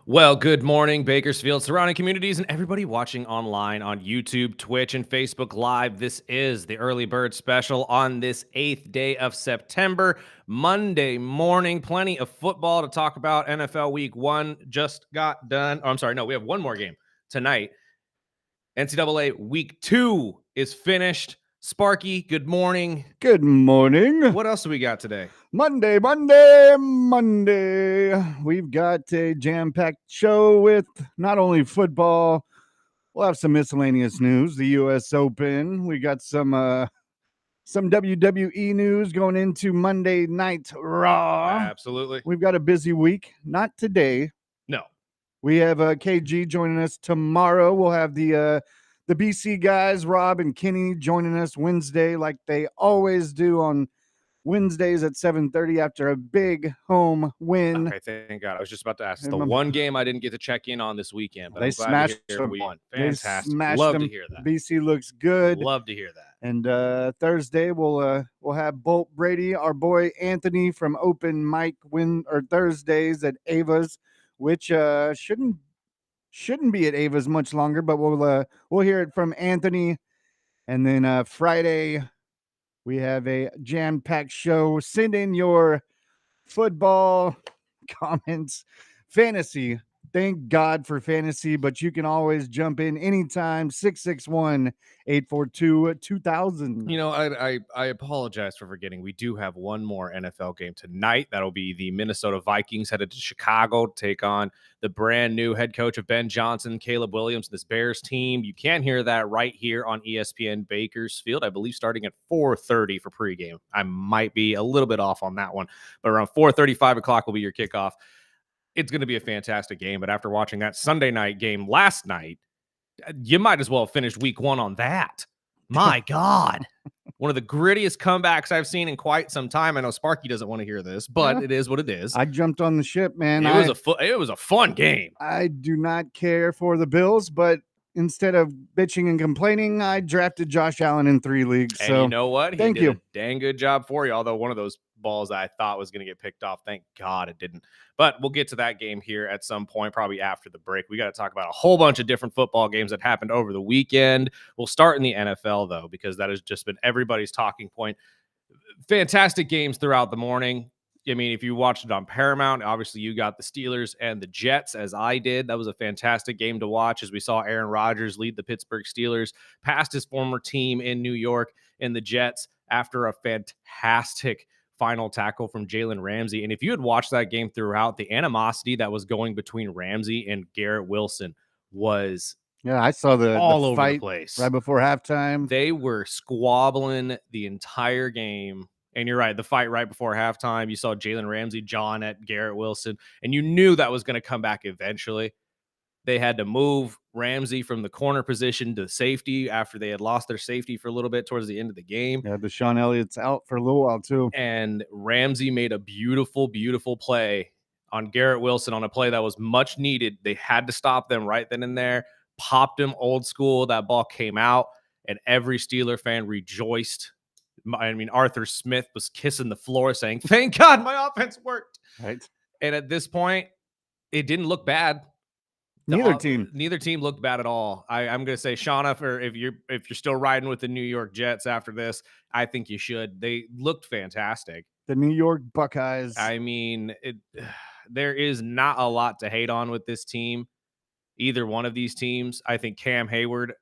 Well, good morning, Bakersfield, surrounding communities, and everybody watching online on YouTube, Twitch, and Facebook Live. This is the Early Bird Special on this 8th day of September, Monday morning. Plenty of football to talk about. NFL Week 1 just got done. Oh, I'm sorry. No, we have one more game tonight. NCAA Week 2 is finished. Sparky, good morning. Good morning. What else do we got today? Monday. We've got a jam-packed show with not only football, we'll have some miscellaneous news, the U.S. Open. We got some WWE news going into Monday Night Raw. Absolutely. We've got a busy week. Not today. No. We have KG joining us tomorrow. We'll have the BC guys, Rob and Kenny, joining us Wednesday like they always do on Wednesdays at 7:30 after a big home win. Okay, thank God. I was just about to ask. It's the one game I didn't get to check in on this weekend, but they I'm glad smashed to hear we won. Fantastic. They Love them. to hear that. BC looks good. Love to hear that. And Thursday we'll have Bolt Brady, our boy Anthony from Open Mic Thursdays at Ava's, which shouldn't be at Ava's much longer, but we'll hear it from Anthony. And then Friday we have a jam-packed show. Send in your football comments, fantasy. Thank God for fantasy, but you can always jump in anytime. 661-842-2000. You know, I apologize for forgetting. We do have one more NFL game tonight. That'll be the Minnesota Vikings headed to Chicago to take on the brand new head coach of Ben Johnson, Caleb Williams, this Bears team. You can hear that right here on ESPN Bakersfield, I believe starting at 4:30 for pregame. I might be a little bit off on that one, but around 4:30, 5 o'clock will be your kickoff. It's going to be a fantastic game, but after watching that Sunday night game last night, you might as well have finished week 1 on that. My God. One of the grittiest comebacks I've seen in quite some time. I know Sparky doesn't want to hear this, but It is what it is. I jumped on the ship, man. It was a fun game. I do not care for the Bills, but instead of bitching and complaining, I drafted Josh Allen in 3 leagues. And so you know what? Thank you. A dang good job for you. Although one of those balls I thought was going to get picked off, thank God it didn't. But we'll get to that game here at some point, probably after the break. We got to talk about a whole bunch of different football games that happened over the weekend. We'll start in the NFL, though, because that has just been everybody's talking point. Fantastic games throughout the morning. I mean, if you watched it on Paramount, obviously you got the Steelers and the Jets, as I did. That was a fantastic game to watch as we saw Aaron Rodgers lead the Pittsburgh Steelers past his former team in New York in the Jets after a fantastic final tackle from Jalen Ramsey. And if you had watched that game throughout, the animosity that was going between Ramsey and Garrett Wilson was I saw the all fight over the place right before halftime. They were squabbling the entire game. And you're right, the fight right before halftime, you saw Jalen Ramsey jawing at Garrett Wilson, and you knew that was going to come back eventually. They had to move Ramsey from the corner position to safety after they had lost their safety for a little bit towards the end of the game. Yeah, Deshaun Elliott's out for a little while too. And Ramsey made a beautiful, beautiful play on Garrett Wilson on a play that was much needed. They had to stop them right then and there, popped him old school. That ball came out, and every Steeler fan rejoiced. I mean, Arthur Smith was kissing the floor saying, thank God my offense worked. Right. And at this point, it didn't look bad. Neither team looked bad at all. I'm going to say, Shauna, if you're still riding with the New York Jets after this, I think you should. They looked fantastic. The New York Buckeyes. I mean, there is not a lot to hate on with this team. Either one of these teams. I think Cam Hayward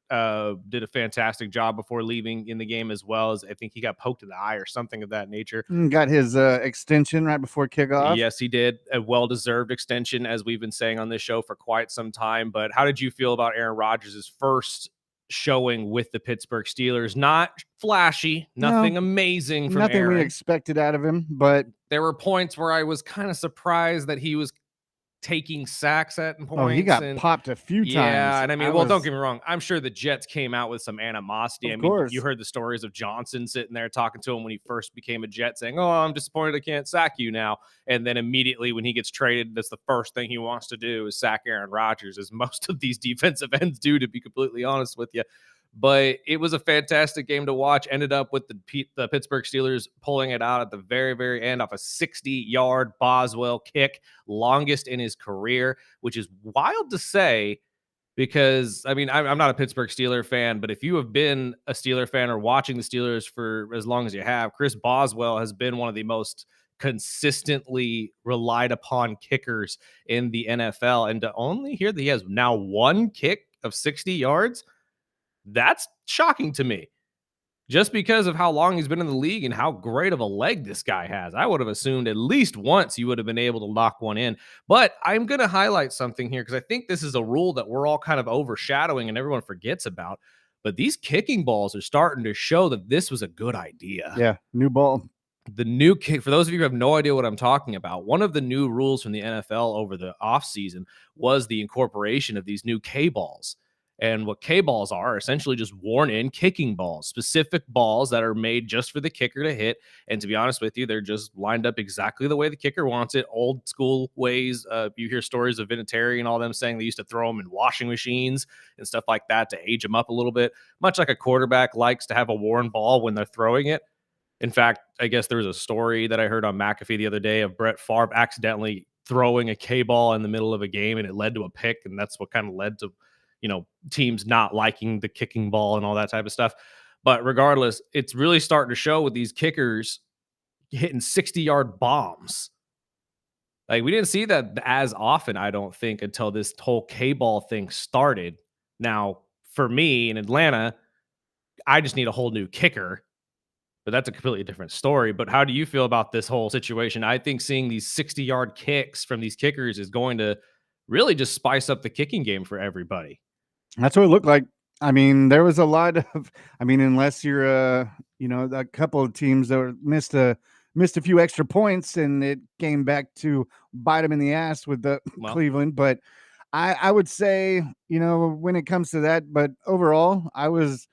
did a fantastic job before leaving in the game, as well as I think he got poked in the eye or something of that nature. Got his extension right before kickoff. Yes, he did. A well-deserved extension, as we've been saying on this show for quite some time. But how did you feel about Aaron Rodgers' first showing with the Pittsburgh Steelers? Not flashy, nothing amazing from nothing Aaron. we expected out of him, but there were points where I was kind of surprised that he was taking sacks at points. Oh, he got popped a few times. Yeah, and I mean, don't get me wrong. I'm sure the Jets came out with some animosity. Of course. You heard the stories of Johnson sitting there talking to him when he first became a Jet, saying, "Oh, I'm disappointed I can't sack you now." And then immediately when he gets traded, that's the first thing he wants to do is sack Aaron Rodgers, as most of these defensive ends do, to be completely honest with you. But it was a fantastic game to watch. Ended up with the Pittsburgh Steelers pulling it out at the very, very end off a 60-yard Boswell kick, longest in his career, which is wild to say because I mean, I'm not a Pittsburgh Steeler fan, but if you have been a Steeler fan or watching the Steelers for as long as you have, Chris Boswell has been one of the most consistently relied upon kickers in the NFL. And to only hear that he has now one kick of 60 yards, that's shocking to me. Just because of how long he's been in the league and how great of a leg this guy has. I would have assumed at least once you would have been able to knock one in. But I'm going to highlight something here because I think this is a rule that we're all kind of overshadowing and everyone forgets about. But these kicking balls are starting to show that this was a good idea. Yeah, new ball. The new kick, for those of you who have no idea what I'm talking about, one of the new rules from the NFL over the offseason was the incorporation of these new K balls. And what K balls are essentially just worn in kicking balls, specific balls that are made just for the kicker to hit. And to be honest with you, they're just lined up exactly the way the kicker wants it. Old school ways. You hear stories of Vinatieri and all them saying they used to throw them in washing machines and stuff like that to age them up a little bit, much like a quarterback likes to have a worn ball when they're throwing it. In fact, I guess there was a story that I heard on McAfee the other day of Brett Favre accidentally throwing a K ball in the middle of a game and it led to a pick. And that's what kind of led to, teams not liking the kicking ball and all that type of stuff. But regardless, it's really starting to show with these kickers hitting 60-yard bombs. Like, we didn't see that as often, I don't think, until this whole K ball thing started. Now, for me in Atlanta, I just need a whole new kicker. But that's a completely different story. But how do you feel about this whole situation? I think seeing these 60-yard kicks from these kickers is going to really just spice up the kicking game for everybody. That's what it looked like. I mean, there was a lot of. I mean, unless you're a couple of teams that missed a few extra points, and it came back to bite them in the ass with the Cleveland. But I would say, when it comes to that, but overall, I was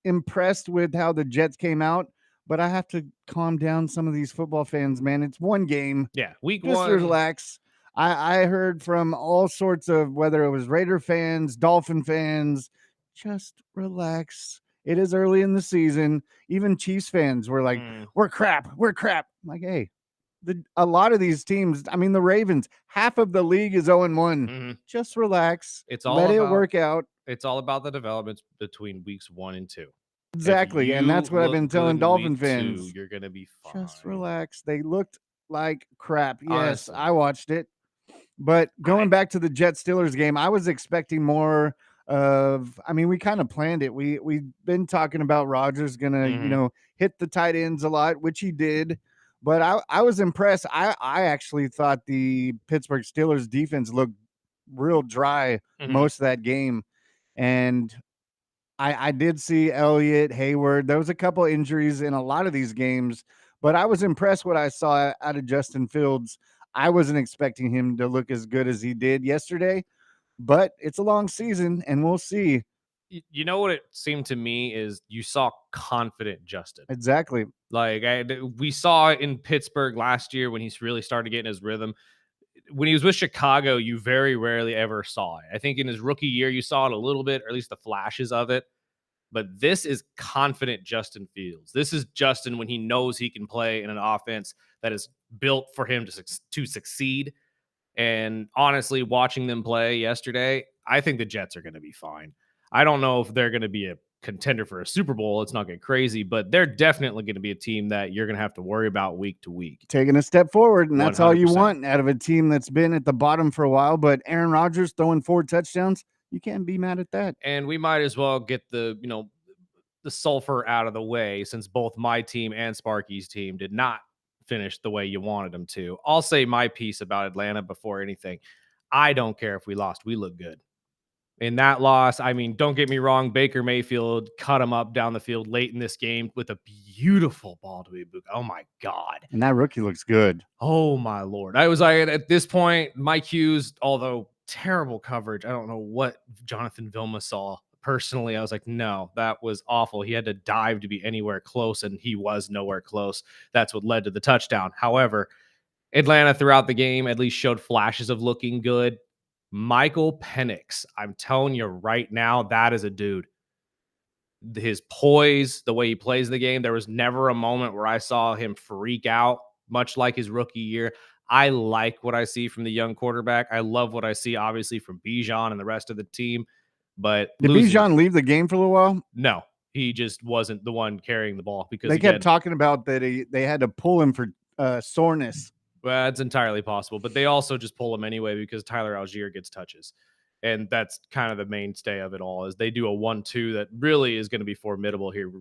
impressed with how the Jets came out. But I have to calm down some of these football fans, man. It's one game. Yeah, week Just one. relax. I heard from all sorts of, whether it was Raider fans, Dolphin fans, just relax. It is early in the season. Even Chiefs fans were like, we're crap. We're crap. I'm like, hey, a lot of these teams, I mean, the Ravens, half of the league is 0-1. Just relax. Let it work out. It's all about the developments between weeks 1 and 2. Exactly. And that's what I've been telling Dolphin fans. You're going to be fine. Just relax. They looked like crap. Yes, honestly. I watched it. But going back to the Jets Steelers game, I was expecting more of. I mean, we kind of planned it. We've been talking about Rodgers gonna, hit the tight ends a lot, which he did. But I was impressed. I actually thought the Pittsburgh Steelers defense looked real dry most of that game, and I did see Elliott, Hayward. There was a couple injuries in a lot of these games, but I was impressed what I saw out of Justin Fields. I wasn't expecting him to look as good as he did yesterday, but it's a long season and we'll see. You know what it seemed to me is you saw confident Justin. Exactly. Like we saw in Pittsburgh last year when he's really started getting his rhythm. When he was with Chicago, you very rarely ever saw it. I think in his rookie year, you saw it a little bit, or at least the flashes of it. But this is confident Justin Fields. This is Justin when he knows he can play in an offense that is built for him to succeed. And honestly, watching them play yesterday, I think the Jets are going to be fine. I don't know if they're going to be a contender for a Super Bowl. Let's not get crazy, but they're definitely going to be a team that you're going to have to worry about week to week. Taking a step forward, and that's 100%. all you want out of a team that's been at the bottom for a while. But Aaron Rodgers throwing 4 touchdowns, you can't be mad at that. And we might as well get the sulfur out of the way, since both my team and Sparky's team did not finish the way you wanted them to. I'll say my piece about Atlanta before anything. I don't care if we lost. We look good. In that loss, I mean, don't get me wrong, Baker Mayfield cut him up down the field late in this game with a beautiful ball to Ibuka. Oh, my God. And that rookie looks good. Oh, my Lord. I was like, at this point, Mike Hughes, although terrible coverage, I don't know what Jonathan Vilma saw. Personally, I was like, no, that was awful. He had to dive to be anywhere close, and he was nowhere close. That's what led to the touchdown. However, Atlanta throughout the game at least showed flashes of looking good. Michael Penix, I'm telling you right now, that is a dude. his poise, the way he plays the game. There was never a moment where I saw him freak out, much like his rookie year. I like what I see from the young quarterback. I love what I see, obviously, from Bijan and the rest of the team. But Did Bijan leave the game for a little while? No, he just wasn't the one carrying the ball because they kept talking about that they had to pull him for soreness. Well, it's entirely possible, but they also just pull him anyway because Tyler Algier gets touches. And that's kind of the mainstay of it all is they do a 1-2 that really is going to be formidable here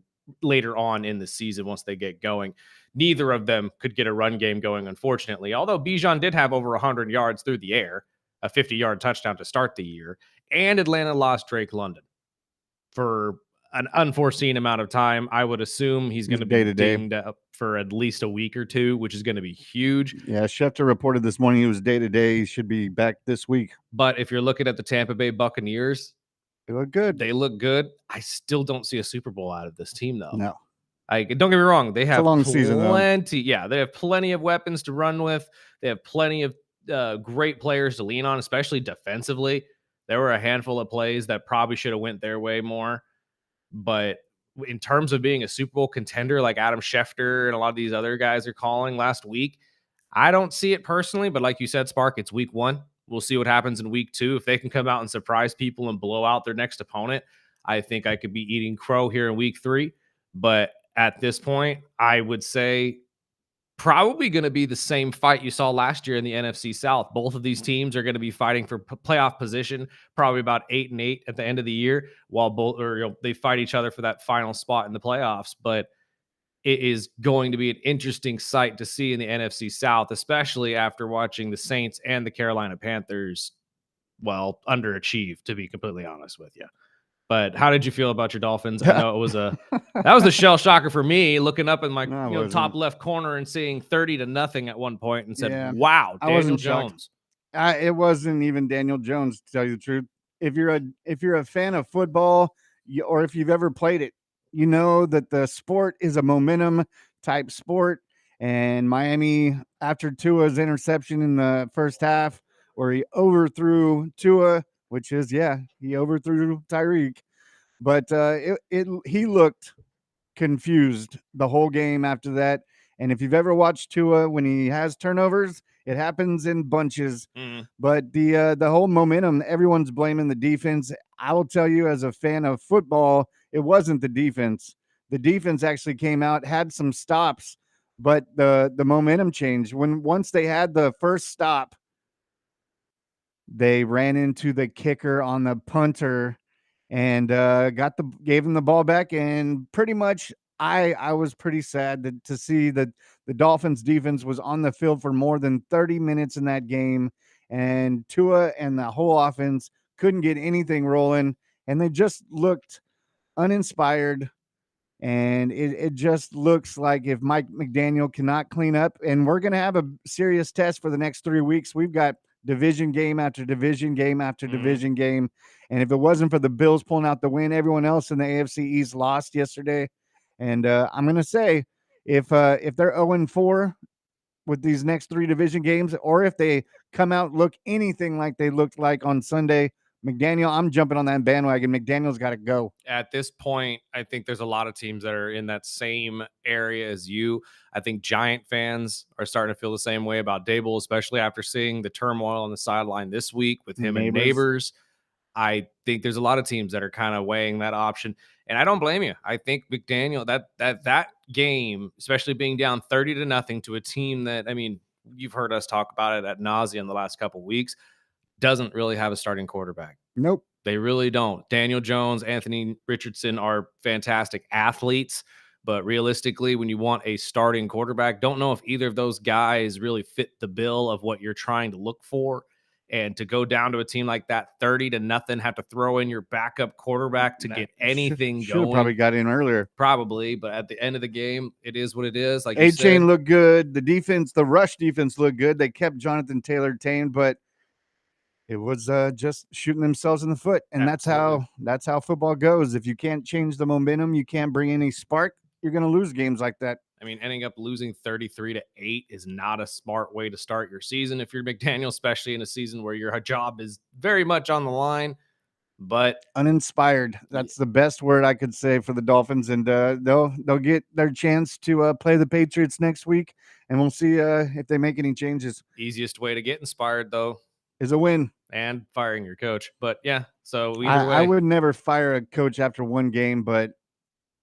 later on in the season once they get going. Neither of them could get a run game going, unfortunately, although Bijan did have over 100 yards through the air, a 50-yard touchdown to start the year, and Atlanta lost Drake London for an unforeseen amount of time. I would assume he's going to be dinged up for at least a week or two, which is going to be huge. Yeah, Schefter reported this morning he was day-to-day. He should be back this week. But if you're looking at the Tampa Bay Buccaneers, they look good. They look good. I still don't see a Super Bowl out of this team, though. No. Don't get me wrong. They have season, yeah, they have plenty of weapons to run with. They have plenty of great players to lean on, especially defensively. There were a handful of plays that probably should have went their way more. But in terms of being a Super Bowl contender like Adam Schefter and a lot of these other guys are calling last week, I don't see it personally. But like you said, Spark, it's week 1. We'll see what happens in week 2. If they can come out and surprise people and blow out their next opponent, I think I could be eating crow here in week 3. But at this point, I would say probably going to be the same fight you saw last year in the NFC South. Both of these teams are going to be fighting for playoff position, probably about 8-8 at the end of the year, while they fight each other for that final spot in the playoffs. But it is going to be an interesting sight to see in the NFC South, especially after watching the Saints and the Carolina Panthers, underachieve, to be completely honest with you. But how did you feel about your Dolphins? I know that was the shell shocker for me, looking up in my top left corner and seeing 30-0 at one point and said, "Wow, Daniel Jones." It wasn't even Daniel Jones, to tell you the truth. If you're a fan of football, or if you've ever played it, you know that the sport is a momentum type sport. And Miami, after Tua's interception in the first half, where he overthrew Tua, which is, he overthrew Tyreek. But he looked confused the whole game after that. And if you've ever watched Tua when he has turnovers, it happens in bunches. But the whole momentum, everyone's blaming the defense. I will tell you, as a fan of football, it wasn't the defense. The defense actually came out, had some stops, but the momentum changed. Once they had the first stop, they ran into the kicker on the punter and gave him the ball back. And pretty much I was pretty sad to see that the Dolphins defense was on the field for more than 30 minutes in that game, and Tua and the whole offense couldn't get anything rolling, and they just looked uninspired. And it just looks like if Mike McDaniel cannot clean up, and we're going to have a serious test for the next 3 weeks. We've got division game after division game after division game. And if it wasn't for the Bills pulling out the win, everyone else in the AFC East lost yesterday. And I'm going to say, if they're 0-4 with these next 3 division games, or if they come out look anything like they looked like on Sunday, McDaniel, I'm jumping on that bandwagon. McDaniel's got to go. At this point, I think there's a lot of teams that are in that same area as you. I think Giant fans are starting to feel the same way about Dable, especially after seeing the turmoil on the sideline this week with him and Neighbors. I think there's a lot of teams that are kind of weighing that option, and I don't blame you. I think McDaniel, that game, especially being down 30-0 to a team that, I mean, you've heard us talk about it ad nauseum the last couple of weeks, doesn't really have a starting quarterback. Nope. They really don't. Daniel Jones, Anthony Richardson are fantastic athletes, but realistically, when you want a starting quarterback, don't know if either of those guys really fit the bill of what you're trying to look for. And to go down to a team like that, 30-0, have to throw in your backup quarterback to get anything going. Should have probably got in earlier. Probably, but at the end of the game, it is what it is. Like A-Chain looked good. The defense, the rush defense looked good. They kept Jonathan Taylor tamed, but it was just shooting themselves in the foot. And that's how football goes. If you can't change the momentum, you can't bring any spark, you're going to lose games like that. I mean, ending up losing 33-8 is not a smart way to start your season if you're McDaniel, especially in a season where your job is very much on the line. But Uninspired. That's the best word I could say for the Dolphins, and they'll get their chance to play the Patriots next week, and we'll see if they make any changes. easiest way to get inspired, though, Is a win. and firing your coach. But yeah, so either I way, would never fire a coach after one game, but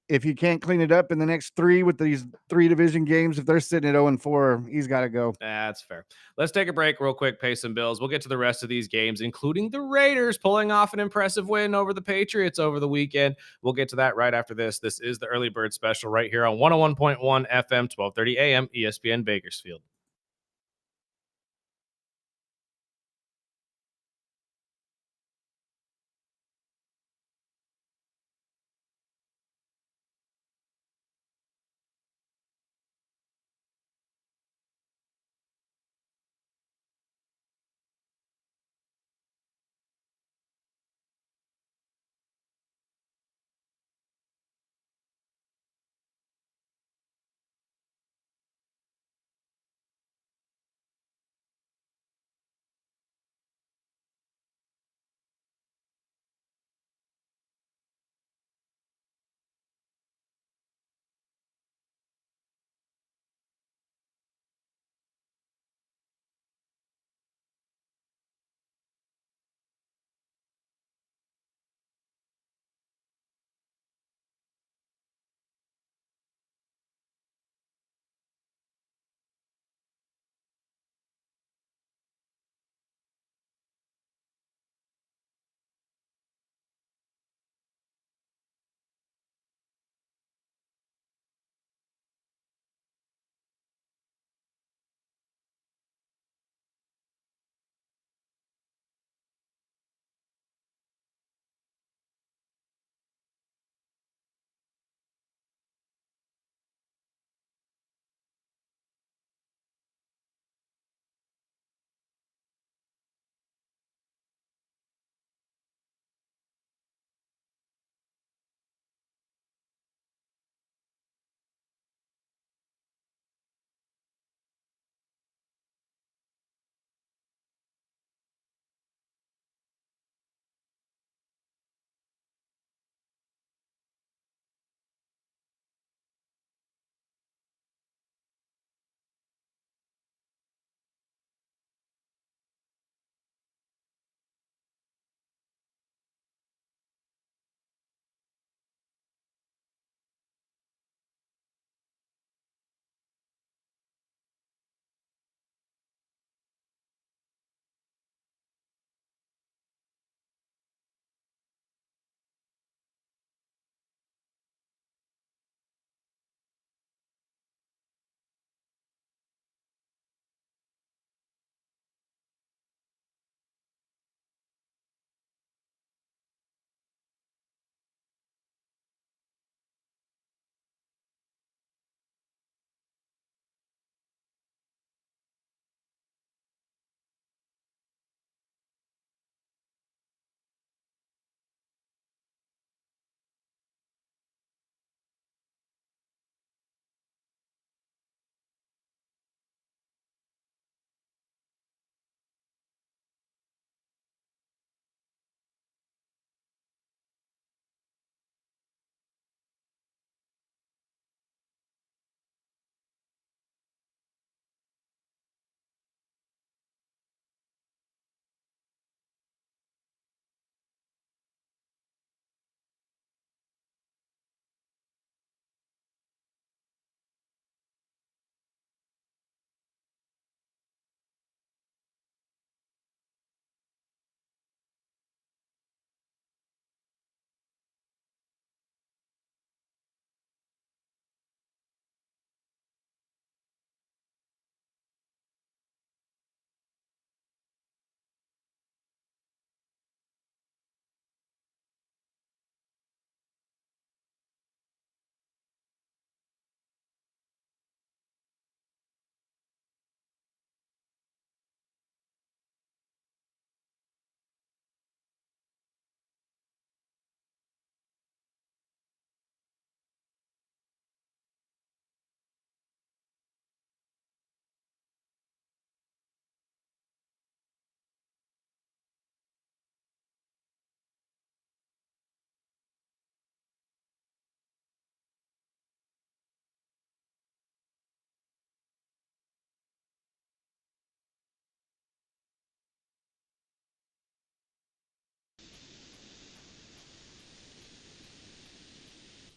if he can't clean it up in the next three with these three division games, if they're sitting at 0-4, he's got to go. that's fair. Let's take a break real quick, pay some bills. We'll get to the rest of these games, including the Raiders pulling off an impressive win over the Patriots over the weekend. We'll get to that right after this. This is the Early Bird Special right here on 101.1 FM, 1230 AM, ESPN Bakersfield.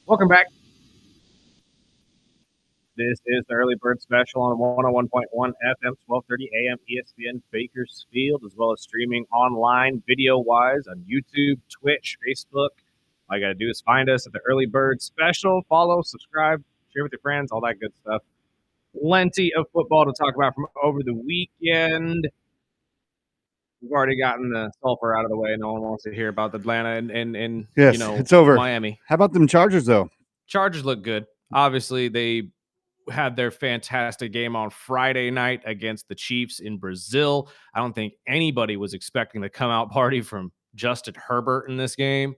Welcome back. This is the Early Bird Special on 101.1 FM, 1230 AM ESPN Bakersfield, as well as streaming online video-wise on YouTube, Twitch, Facebook. All you got to do is find us at the Early Bird Special. Follow, subscribe, share with your friends, all that good stuff. Plenty of football to talk about from over the weekend. We've already gotten the sulfur out of the way. No one wants to hear about Atlanta and Yes, it's over. Miami. How about them Chargers though? Chargers look good. Obviously, they had their fantastic game on Friday night against the Chiefs in Brazil. I don't think anybody was expecting the come out party from Justin Herbert in this game,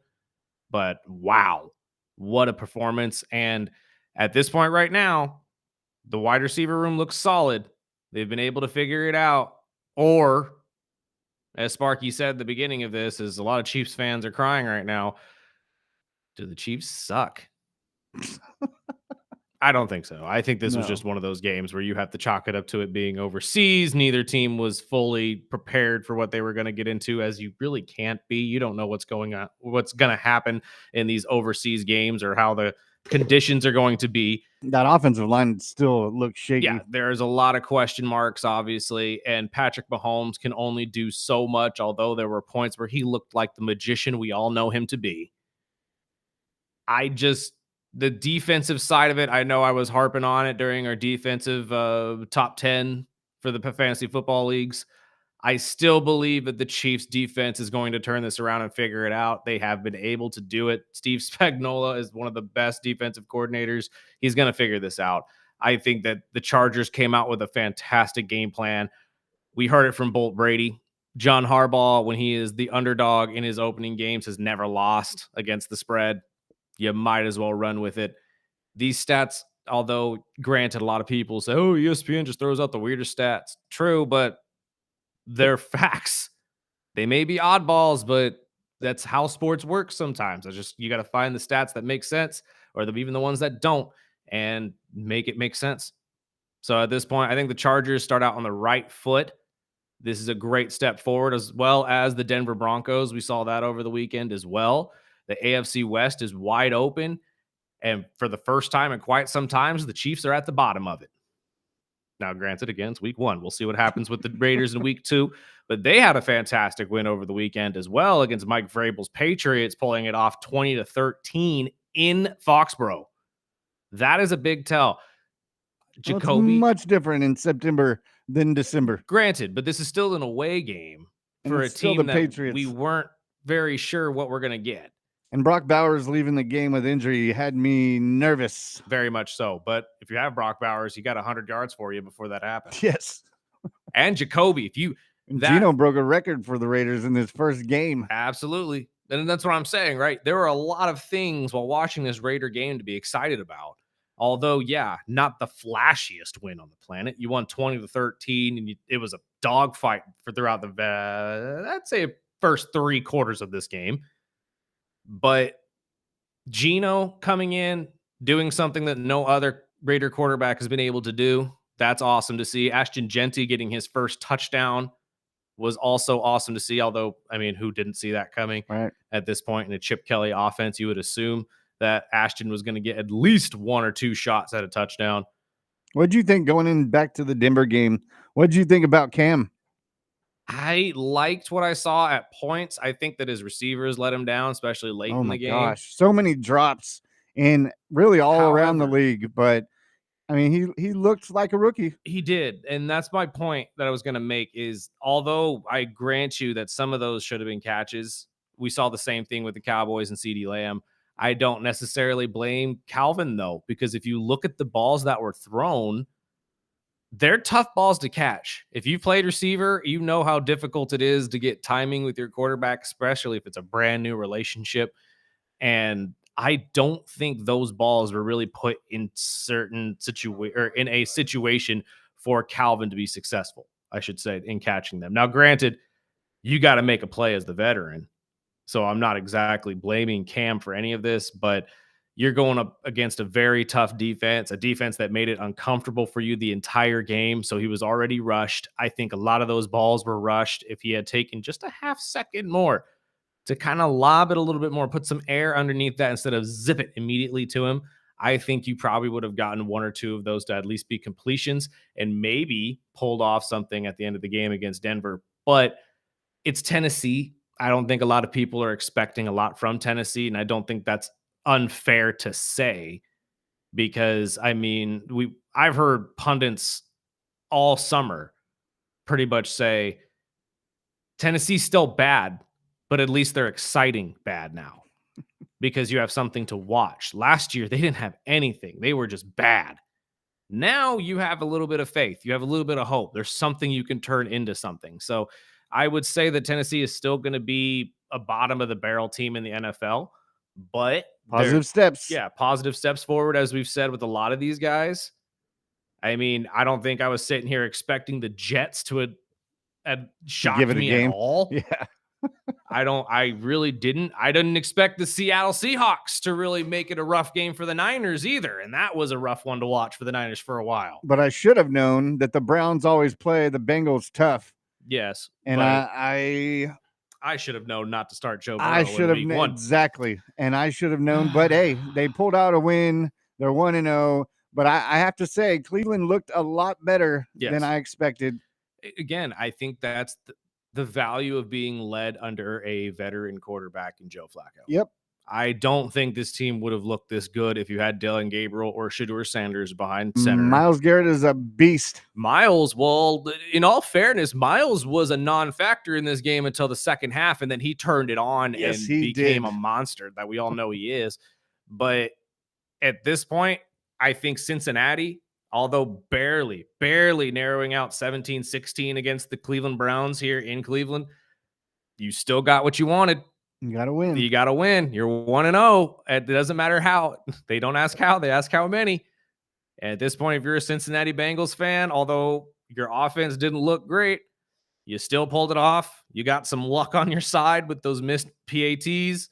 but wow, what a performance. And at this point right now, the wide receiver room looks solid. They've been able to figure it out. Or, as Sparky said at the beginning of this, is a lot of Chiefs fans are crying right now. Do the Chiefs suck? I don't think so. I think this was just one of those games where you have to chalk it up to it being overseas. Neither team was fully prepared for what they were going to get into, as you really can't be. You don't know what's going on, what's going to happen in these overseas games, or how the conditions are going to be. That offensive line still looks shaky. Yeah, there's a lot of question marks, obviously, and Patrick Mahomes can only do so much, although there were points where he looked like the magician we all know him to be. The defensive side of it, I know I was harping on it during our defensive top 10 for the fantasy football leagues. I still believe that the Chiefs defense is going to turn this around and figure it out. They have been able to do it. Steve Spagnuolo is one of the best defensive coordinators. He's going to figure this out. I think that the Chargers came out with a fantastic game plan. We heard it from Bolt Brady. John Harbaugh, when he is the underdog in his opening games, has never lost against the spread. You might as well run with it. These stats, although granted, a lot of people say, oh, ESPN just throws out the weirdest stats. True, but they're facts. They may be oddballs, but that's how sports work sometimes. You got to find the stats that make sense, or even the ones that don't, and make it make sense. So at this point, I think the Chargers start out on the right foot. This is a great step forward, as well as the Denver Broncos. We saw that over the weekend as well. The AFC West is wide open. And for the first time in quite some times, the Chiefs are at the bottom of it. Now, granted, again, it's week one. We'll see what happens with the Raiders in week two. But they had a fantastic win over the weekend as well against Mike Vrabel's Patriots, pulling it off 20-13 in Foxborough. That is a big tell. Jacoby, it's much different in September than December. Granted, but this is still an away game for a team that Patriots. We weren't very sure what we're going to get. And Brock Bowers leaving the game with injury had me nervous. Very much so. But if you have Brock Bowers, he got 100 yards for you before that happened. Yes. And Jacoby, Gino broke a record for the Raiders in his first game. Absolutely. And that's what I'm saying, right? There were a lot of things while watching this Raider game to be excited about. Although, yeah, not the flashiest win on the planet. You won 20-13, and it was a dogfight for throughout I'd say, first 3 quarters of this game. But Gino coming in, doing something that no other Raider quarterback has been able to do, that's awesome to see. Ashton Genty getting his first touchdown was also awesome to see. Although, I mean, who didn't see that coming at this point in a Chip Kelly offense? You would assume that Ashton was going to get at least 1 or 2 shots at a touchdown. What did you think going in back to the Denver game? What did you think about Cam? I liked what I saw at points. I think that his receivers let him down, especially late in the game. Oh my gosh, so many drops and really all around the league. But I mean, he looked like a rookie. He did. And that's my point that I was going to make is, although I grant you that some of those should have been catches, we saw the same thing with the Cowboys and CeeDee Lamb. I don't necessarily blame Calvin, though, because if you look at the balls that were thrown, they're tough balls to catch. If you've played receiver, you know how difficult it is to get timing with your quarterback, especially if it's a brand new relationship. And I don't think those balls were really put in in a situation for Calvin to be successful, I should say, in catching them. Now, granted, you got to make a play as the veteran. So I'm not exactly blaming Cam for any of this, but you're going up against a very tough defense, a defense that made it uncomfortable for you the entire game. So he was already rushed. I think a lot of those balls were rushed. If he had taken just a half second more, to kind of lob it a little bit more, put some air underneath that instead of zip it immediately to him, I think you probably would have gotten one or two of those to at least be completions and maybe pulled off something at the end of the game against Denver. But it's Tennessee. I don't think a lot of people are expecting a lot from Tennessee, and I don't think that's unfair to say because I mean, I've heard pundits all summer pretty much say Tennessee's still bad, but at least they're exciting bad now because you have something to watch. Last year, they didn't have anything. They were just bad. Now you have a little bit of faith. You have a little bit of hope. There's something you can turn into something. So I would say that Tennessee is still going to be a bottom of the barrel team in the NFL, but they're, Positive steps. yeah, positive steps forward, as we've said with a lot of these guys. I mean, I don't think I was sitting here expecting the Jets to have Give shocked it a me at game. all. Yeah. I really didn't. I didn't expect the Seattle Seahawks to really make it a rough game for the Niners either. And that was a rough one to watch for the Niners for a while. But I should have known that the Browns always play the Bengals tough. Yes. And but I should have known not to start Joe I Burrow should in have week one. exactly. And I should have known. But hey, they pulled out a win. They're 1-0. But I have to say, Cleveland looked a lot better than I expected. Again, I think that's the value of being led under a veteran quarterback in Joe Flacco. Yep. I don't think this team would have looked this good if you had Dylan Gabriel or Shedeur Sanders behind center. Myles Garrett is a beast. Myles, well, in all fairness, Myles was a non-factor in this game until the second half, and then he turned it on and became a monster that we all know he is. But at this point, I think Cincinnati, although barely narrowing out 17-16 against the Cleveland Browns here in Cleveland, you still got what you wanted. You got to win. You got to win. You're 1-0. It doesn't matter how. They don't ask how. They ask how many. And at this point, if you're a Cincinnati Bengals fan, although your offense didn't look great, you still pulled it off. You got some luck on your side with those missed PATs.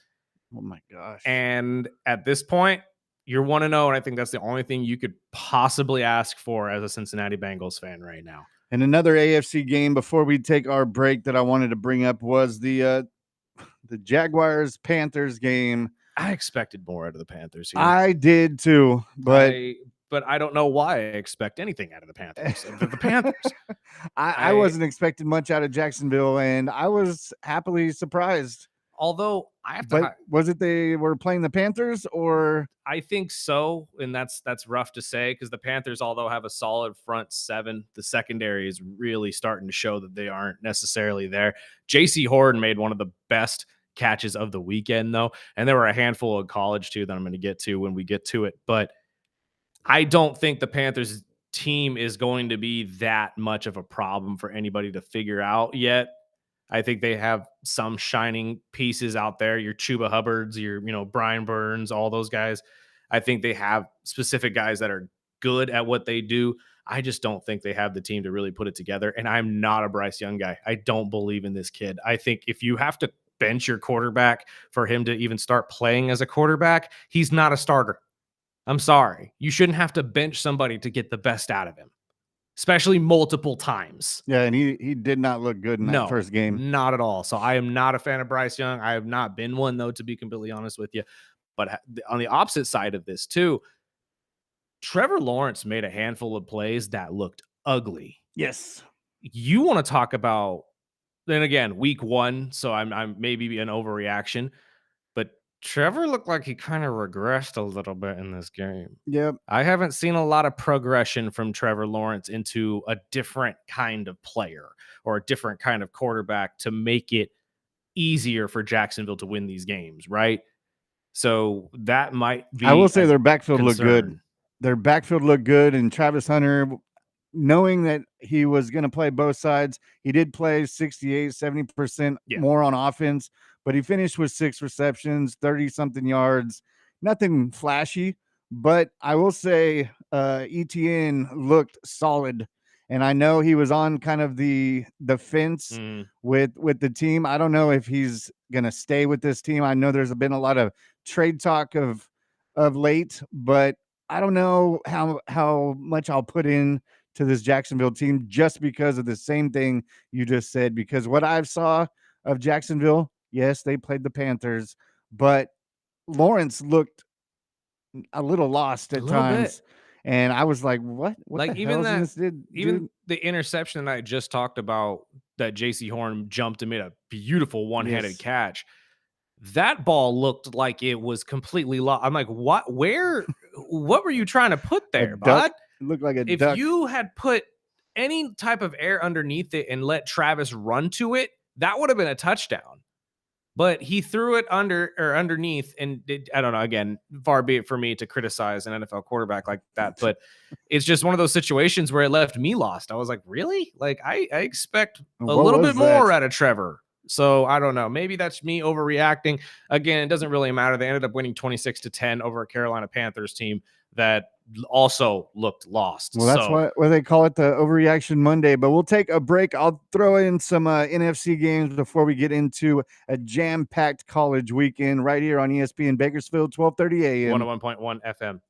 Oh, my gosh. And at this point, you're 1-0. And I think that's the only thing you could possibly ask for as a Cincinnati Bengals fan right now. And another AFC game before we take our break that I wanted to bring up was the Jaguars-Panthers game. I expected more out of the Panthers here. I did too, but I don't know why I expect anything out of the Panthers. The Panthers. I wasn't expecting much out of Jacksonville, and I was happily surprised. Although I have to, but was it they were playing the Panthers, or I think so, and that's rough to say because the Panthers, although have a solid front seven, the secondary is really starting to show that they aren't necessarily there. J.C. Horton made one of the best catches of the weekend, though, and there were a handful of college too that I'm going to get to when we get to it. But I don't think the Panthers team is going to be that much of a problem for anybody to figure out yet. I think they have some shining pieces out there. Your Chuba Hubbards, your Brian Burns, all those guys. I think they have specific guys that are good at what they do. I just don't think they have the team to really put it together. And I'm not a Bryce Young guy. I don't believe in this kid. I think if you have to bench your quarterback for him to even start playing as a quarterback, he's not a starter. I'm sorry. You shouldn't have to bench somebody to get the best out of him, especially multiple times. Yeah, and he did not look good in that first game. Not at all. So I am not a fan of Bryce Young. I have not been one, though, to be completely honest with you. But on the opposite side of this, too, Trevor Lawrence made a handful of plays that looked ugly. Yes. You want to talk about, then again, week one, so I'm maybe an overreaction, but Trevor looked like he kind of regressed a little bit in this game. Yep. I haven't seen a lot of progression from Trevor Lawrence into a different kind of player or a different kind of quarterback to make it easier for Jacksonville to win these games, right? So that might be. I will say their backfield looked good. Their backfield looked good, and Travis Hunter, knowing that he was going to play both sides, he did play 68, 70% more on offense, but he finished with 6 receptions, 30-something yards, nothing flashy. But I will say ETN looked solid, and I know he was on kind of the fence with the team. I don't know if he's going to stay with this team. I know there's been a lot of trade talk of late, but I don't know how much I'll put in to this Jacksonville team just because of the same thing you just said, because what I've saw of Jacksonville, Yes, they played the Panthers, but Lawrence looked a little lost A at little bit. times, and I was like, "What the Like hell even is that, this dude?" even the interception that I just talked about that JC Horn jumped and made a beautiful one-handed Yes, catch. That ball looked like it was completely lost. I'm like, what? Where? What were you trying to put a there, duck. bud? It looked like a If duck. you had put any type of air underneath it and let Travis run to it, that would have been a touchdown. But he threw it under or underneath, and I don't know. Again, far be it for me to criticize an NFL quarterback like that, but it's just one of those situations where it left me lost. I was like, really? Like I expect a What little bit was that? more out of Trevor. So I don't know. Maybe that's me overreacting. Again, it doesn't really matter. They ended up winning 26-10 over a Carolina Panthers team that also looked lost. Well, that's So what they call it, the overreaction Monday. But we'll take a break. I'll throw in some NFC games before we get into a jam-packed college weekend right here on ESPN Bakersfield, 12:30 a.m. 101.1 FM.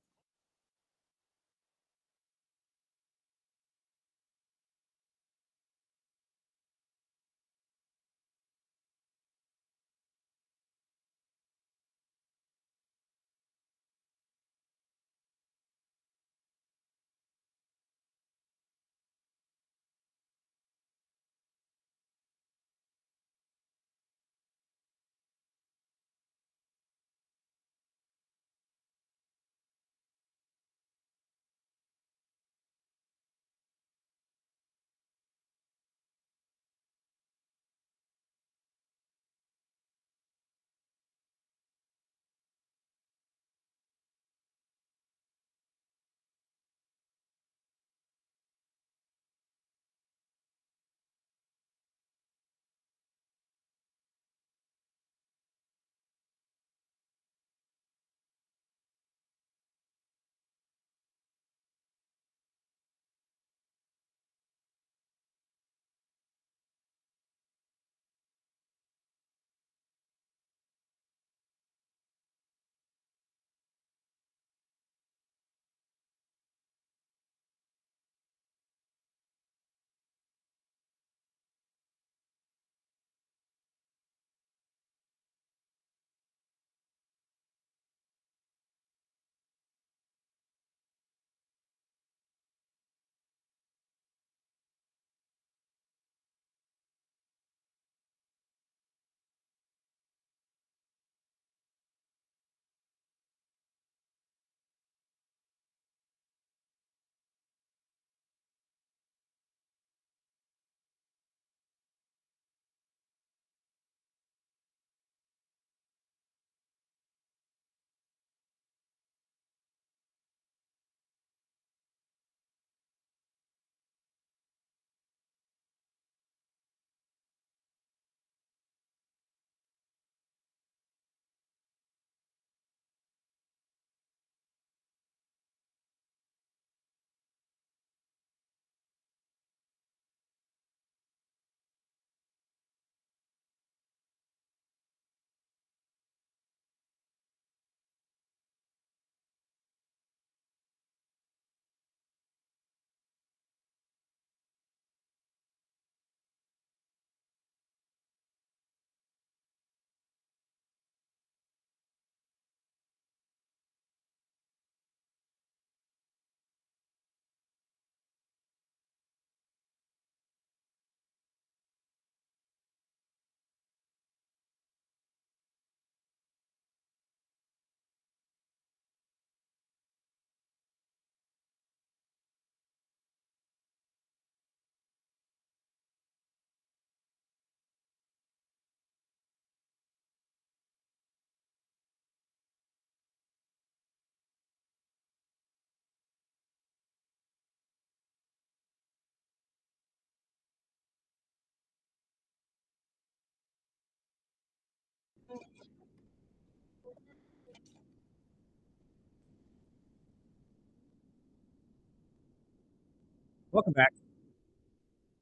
Welcome back.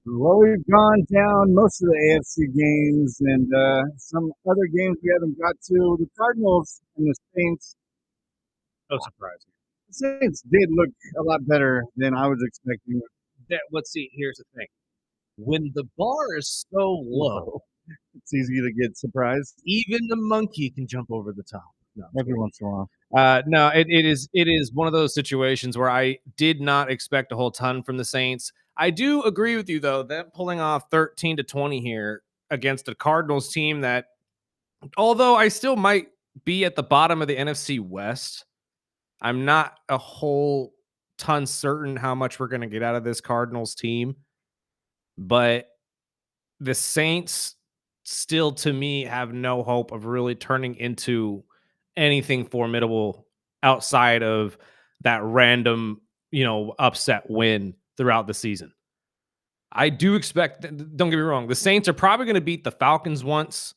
Well, we've gone down most of the AFC games and some other games we haven't got to. The Cardinals and the Saints. No surprise. The Saints did look a lot better than I was expecting. Let's see. Here's the thing. When the bar is so low, It's easy to get surprised Even the monkey can jump over the top. No, I'm every kidding. once in a while. No, it is one of those situations where I did not expect a whole ton from the Saints. I do agree with you though that pulling off 13-20 here against a Cardinals team that, although I still might be at the bottom of the NFC West, I'm not a whole ton certain how much we're going to get out of this Cardinals team. But the Saints still, to me, have no hope of really turning into anything formidable outside of that random, upset win throughout the season. I do expect, don't get me wrong, the Saints are probably going to beat the Falcons once,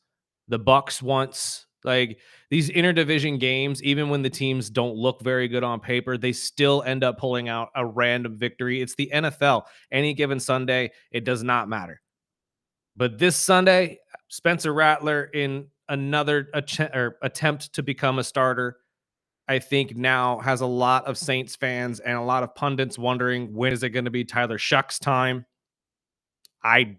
the Bucks once. Like these interdivision games, even when the teams don't look very good on paper, they still end up pulling out a random victory. It's the NFL. Any given Sunday, it does not matter. But this Sunday, Spencer Rattler in another attempt to become a starter, I think now has a lot of Saints fans and a lot of pundits wondering when is it going to be Tyler Shuck's time. I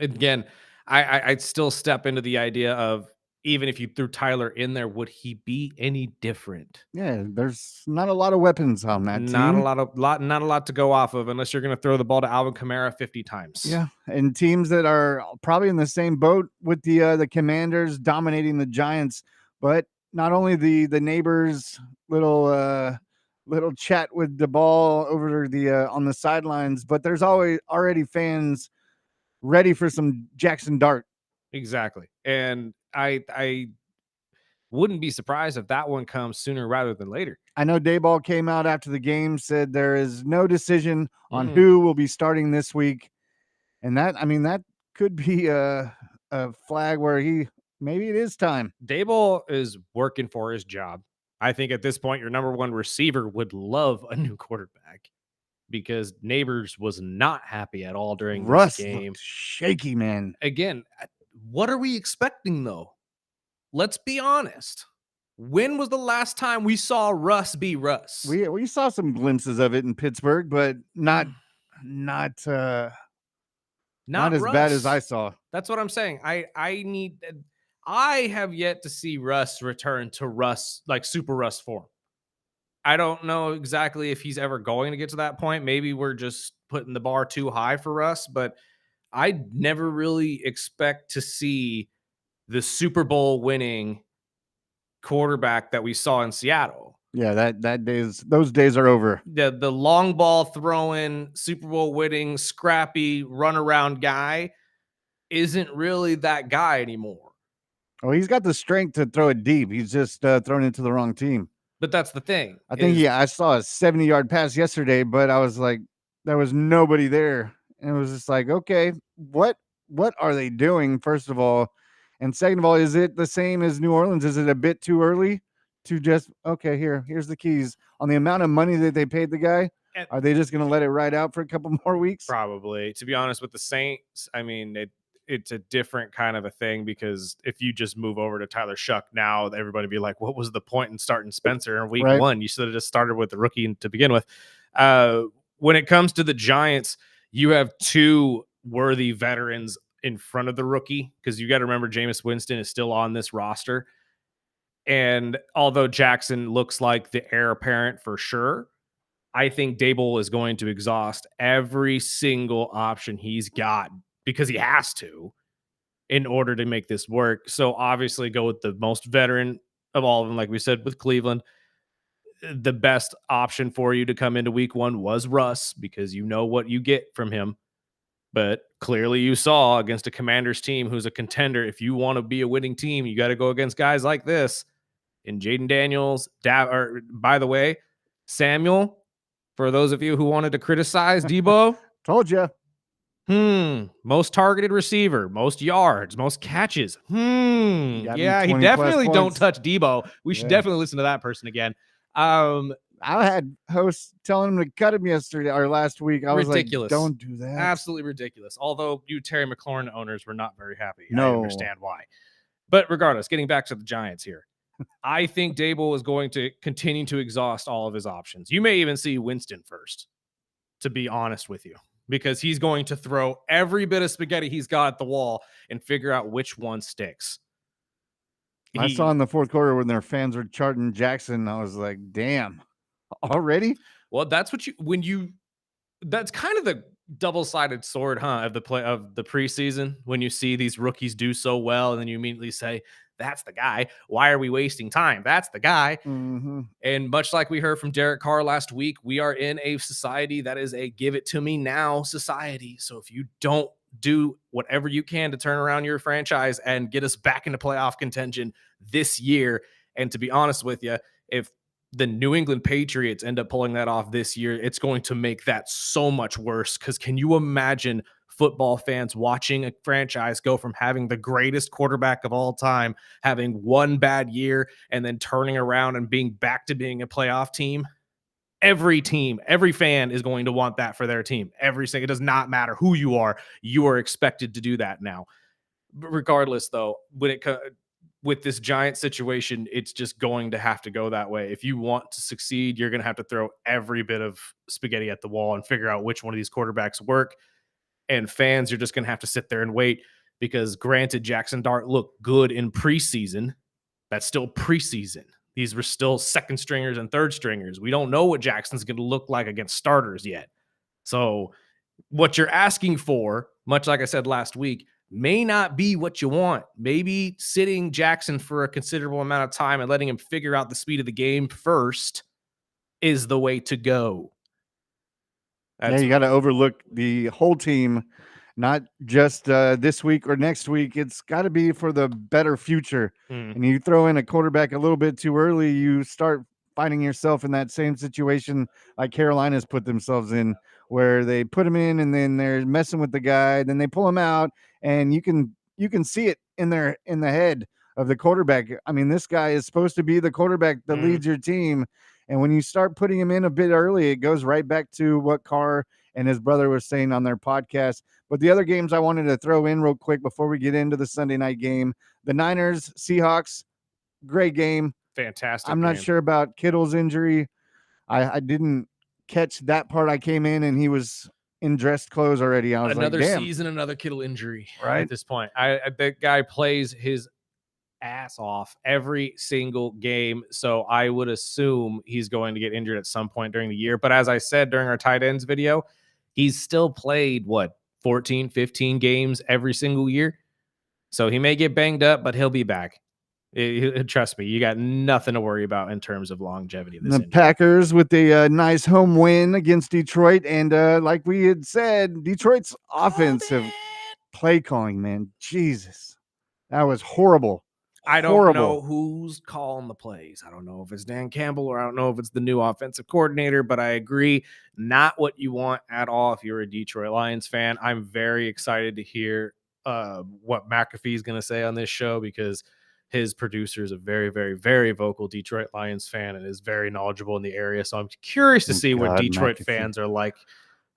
again, I'd still step into the idea of even if you threw Tyler in there, would he be any different? Yeah, there's not a lot of weapons on that Not a team. not a lot to go off of unless you're going to throw the ball to Alvin Kamara 50 times. Yeah, and teams that are probably in the same boat with the Commanders dominating the Giants, but not only the neighbors little chat with the ball over the on the sidelines, but there's always already fans ready for some Jackson Dart. Exactly. And I wouldn't be surprised if that one comes sooner rather than later. I know Dayball came out after the game, said there is no decision on Mm-mm. who will be starting this week. And that, I mean, that could be a flag where maybe it is time. Dayball is working for his job. I think at this point, your number one receiver would love a new quarterback because Neighbors was not happy at all during this Russ game. looked shaky, man. Again, what are we expecting though? Let's be honest. When was the last time we saw Russ be Russ? We saw some glimpses of it in Pittsburgh, but not not Not as bad as I Russ. saw. That's what I'm saying. I have yet to see Russ return to Russ, like super Russ form. I don't know exactly if he's ever going to get to that point. Maybe we're just putting the bar too high for Russ, but I never really expect to see the Super Bowl winning quarterback that we saw in Seattle. Yeah, those days are over. The long ball throwing, Super Bowl winning, scrappy, run around guy isn't really that guy anymore. Oh, he's got the strength to throw it deep. He's just thrown into the wrong team. But that's the thing I think is I saw a 70-yard pass yesterday, but I was like, there was nobody there. And it was just like, okay, what are they doing, first of all? And second of all, is it the same as New Orleans? Is it a bit too early to just okay, here's the keys. On the amount of money that they paid the guy, and are they just gonna let it ride out for a couple more weeks? probably, to be honest, with the Saints, I mean, it's a different kind of a thing because if you just move over to Tyler Shuck now, everybody be like, what was the point in starting Spencer in week Right. one? You should have just started with the rookie to begin with. When it comes to the Giants, you have two worthy veterans in front of the rookie because you got to remember Jameis Winston is still on this roster. And although Jackson looks like the heir apparent for sure, I think Dable is going to exhaust every single option he's got because he has to in order to make this work. So obviously go with the most veteran of all of them, like we said with Cleveland. The best option for you to come into week one was Russ because you know what you get from him. But clearly you saw against a Commanders team who's a contender. If you want to be a winning team, you got to go against guys like this. And Jaden Daniels, or by the way, Samuel, for those of you who wanted to criticize Debo, Told you. Most targeted receiver, most yards, most catches. Got him Yeah, he 20 plus definitely don't points. touch Debo. We should Yeah. definitely listen to that person again. I had hosts telling him to cut him yesterday or last week. I was like, Ridiculous. don't do that. Absolutely ridiculous. Although you Terry McLaurin owners were not very happy. I No. understand why. But regardless, getting back to the Giants here. I think Dable is going to continue to exhaust all of his options. You may even see Winston first, to be honest with you. because he's going to throw every bit of spaghetti he's got at the wall and figure out which one sticks. I saw in the fourth quarter when their fans were charting Jackson. I was like, damn, already? Well, that's that's kind of the double-sided sword, huh, of the preseason, when you see these rookies do so well and then you immediately say, that's the guy. Why are we wasting time? That's the guy. Mm-hmm. And much like we heard from Derek Carr last week, we are in a society that is a give it to me now society. So if you don't do whatever you can to turn around your franchise and get us back into playoff contention this year, and to be honest with you, if the New England Patriots end up pulling that off this year, it's going to make that so much worse. Because can you imagine football fans watching a franchise go from having the greatest quarterback of all time, having one bad year, and then turning around and being back to being a playoff team? Every team, every fan is going to want that for their team. Every single, it does not matter who you are expected to do that now. But regardless, though, with this Giant situation, it's just going to have to go that way. If you want to succeed, you're going to have to throw every bit of spaghetti at the wall and figure out which one of these quarterbacks work. And fans are just going to have to sit there and wait, because granted, Jackson Dart looked good in preseason. That's still preseason. These were still second stringers and third stringers. We don't know what Jackson's going to look like against starters yet. So what you're asking for, much like I said last week, may not be what you want. Maybe sitting Jackson for a considerable amount of time and letting him figure out the speed of the game first is the way to go. Yeah, you got to overlook the whole team, not just this week or next week. It's got to be for the better future. And you throw in a quarterback a little bit too early, you start finding yourself in that same situation like Carolina's put themselves in, where they put him in and then they're messing with the guy, then they pull him out, and you can see it in the head of the quarterback. I mean, this guy is supposed to be the quarterback that leads your team. And when you start putting him in a bit early, it goes right back to what Carr and his brother was saying on their podcast. But the other games I wanted to throw in real quick before we get into the Sunday night game, the Niners, Seahawks, great game. Fantastic. I'm not sure about Kittle's injury. I didn't catch that part. I came in and he was in dressed clothes already. I was another like, damn. season, another Kittle injury. Right at this point. That guy plays his ass off every single game. So I would assume he's going to get injured at some point during the year. But as I said during our tight ends video, he's still played 14, 15 games every single year. So he may get banged up, but he'll be back. Trust me, you got nothing to worry about in terms of longevity. The Packers with a nice home win against Detroit. And like we had said, Detroit's offensive play calling, man, Jesus, that was horrible. I don't know who's calling the plays. I don't know if it's Dan Campbell or I don't know if it's the new offensive coordinator, but I agree, not what you want at all if you're a Detroit Lions fan. I'm very excited to hear what McAfee is going to say on this show, because his producer is a very, very, very vocal Detroit Lions fan and is very knowledgeable in the area. So I'm curious to see what Detroit fans are like.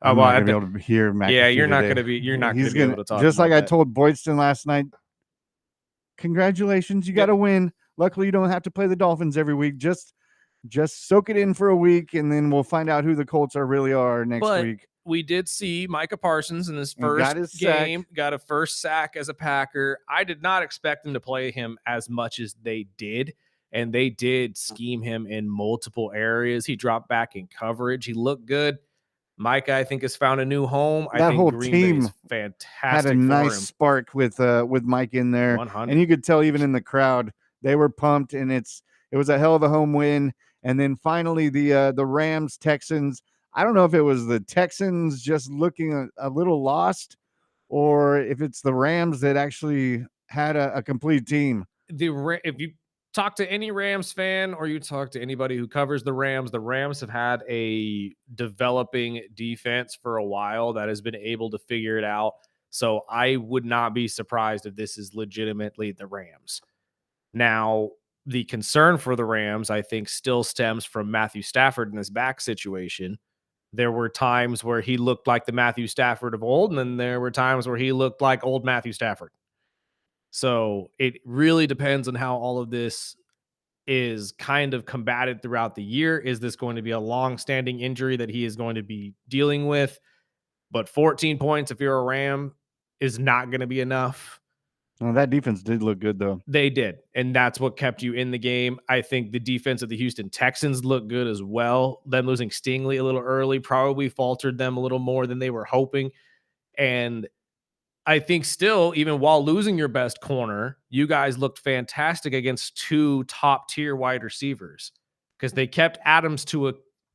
I'm not going to be able to hear McAfee. Yeah, you're not going to be able to talk. Just like I told Boydston last night, congratulations, you got to win. Luckily, you don't have to play the Dolphins every week. Just soak it in for a week, and then we'll find out who the Colts really are next week. We did see Micah Parsons in his first game, got a first sack as a Packer. I did not expect them to play him as much as they did, and they did scheme him in multiple areas. He dropped back in coverage. He looked good. Micah, I think, has found a new home. That I think whole Green team Bay's fantastic. Had a nice spark with Mike in there, 100. and you could tell even in the crowd they were pumped, and it was a hell of a home win. And then finally the Rams Texans. I don't know if it was the Texans just looking a little lost, or if it's the Rams that actually had a complete team. If you talk to any Rams fan or you talk to anybody who covers the Rams have had a developing defense for a while that has been able to figure it out. So I would not be surprised if this is legitimately the Rams. Now, the concern for the Rams, I think, still stems from Matthew Stafford in this back situation. There were times where he looked like the Matthew Stafford of old, and then there were times where he looked like old Matthew Stafford. So it really depends on how all of this is kind of combated throughout the year. Is this going to be a long-standing injury that he is going to be dealing with? But 14 points, if you're a Ram, is not going to be enough. Well, that defense did look good, though. They did. And that's what kept you in the game. I think the defense of the Houston Texans looked good as well. Them losing Stingley a little early probably faltered them a little more than they were hoping. And I think still, even while losing your best corner, you guys looked fantastic against two top tier wide receivers because they kept Adams to a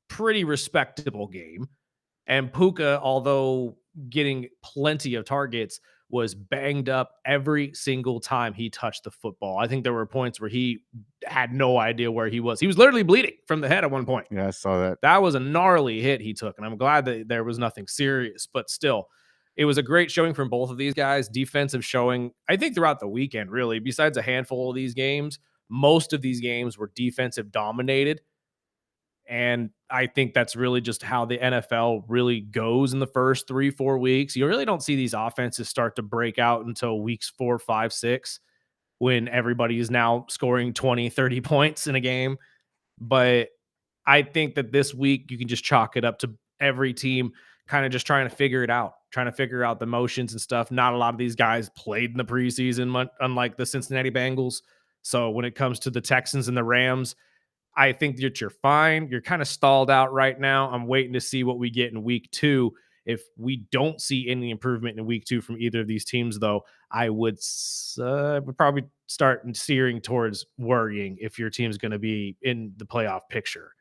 pretty respectable game. And Puka, although getting plenty of targets, was banged up every single time he touched the football. I think there were points where he had no idea where he was. He was literally bleeding from the head at one point. Yeah, I saw that. That was a gnarly hit he took, and I'm glad that there was nothing serious, but still, it was a great showing from both of these guys. Defensive showing, I think, throughout the weekend, really, besides a handful of these games, most of these games were defensive dominated. And I think that's really just how the NFL really goes in the first 3-4 weeks. You really don't see these offenses start to break out until weeks 4, 5, 6, when everybody is now scoring 20, 30 points in a game. But I think that this week you can just chalk it up to every team kind of just trying to figure it out, trying to figure out the motions and stuff. Not a lot of these guys played in the preseason, unlike the Cincinnati Bengals. So when it comes to the Texans and the Rams, I think that you're fine. You're kind of stalled out right now. I'm waiting to see what we get in week 2. If we don't see any improvement in week 2 from either of these teams, though, I would probably start steering towards worrying if your team's going to be in the playoff picture.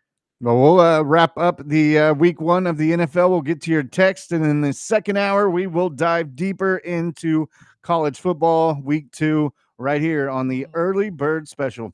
Well, we'll wrap up the week 1 of the NFL. We'll get to your text, and in the second hour, we will dive deeper into college football week 2 right here on the Early Bird Special.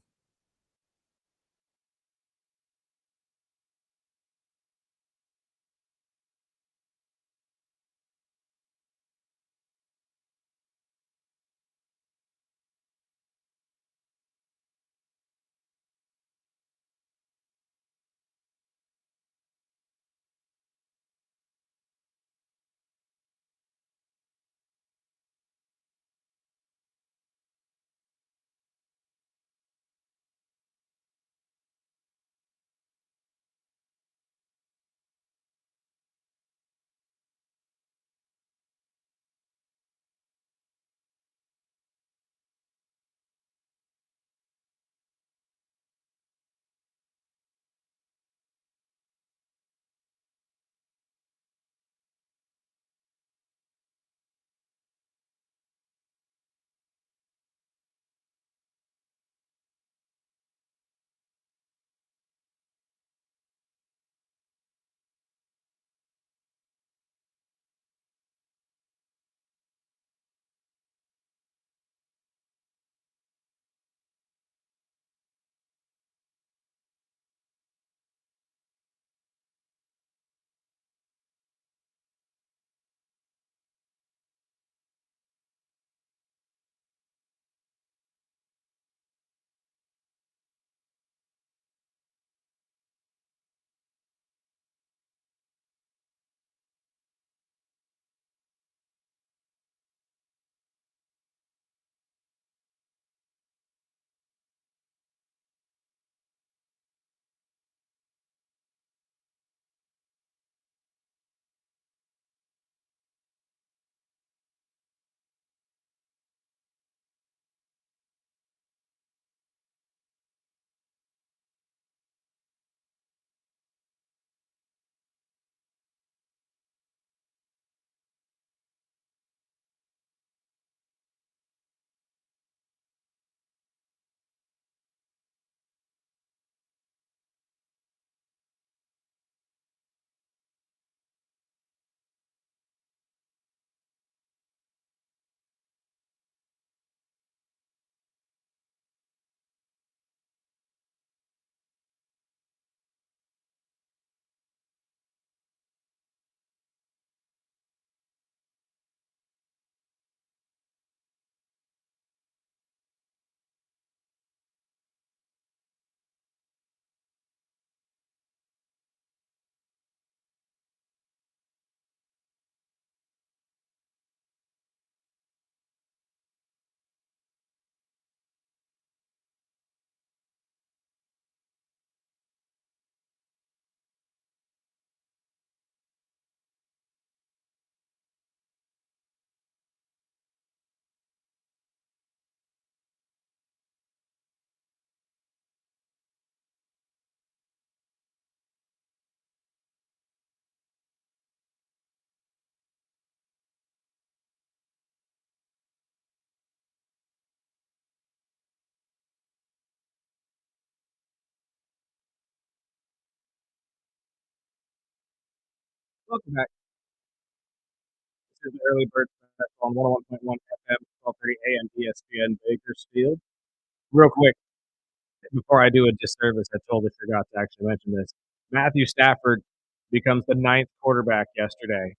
Welcome back to the Early Bird Special on 101.1 FM, 12:30 AM ESPN Bakersfield. Real quick, before I do a disservice, I totally forgot to actually mention this. Matthew Stafford becomes the 9th quarterback yesterday.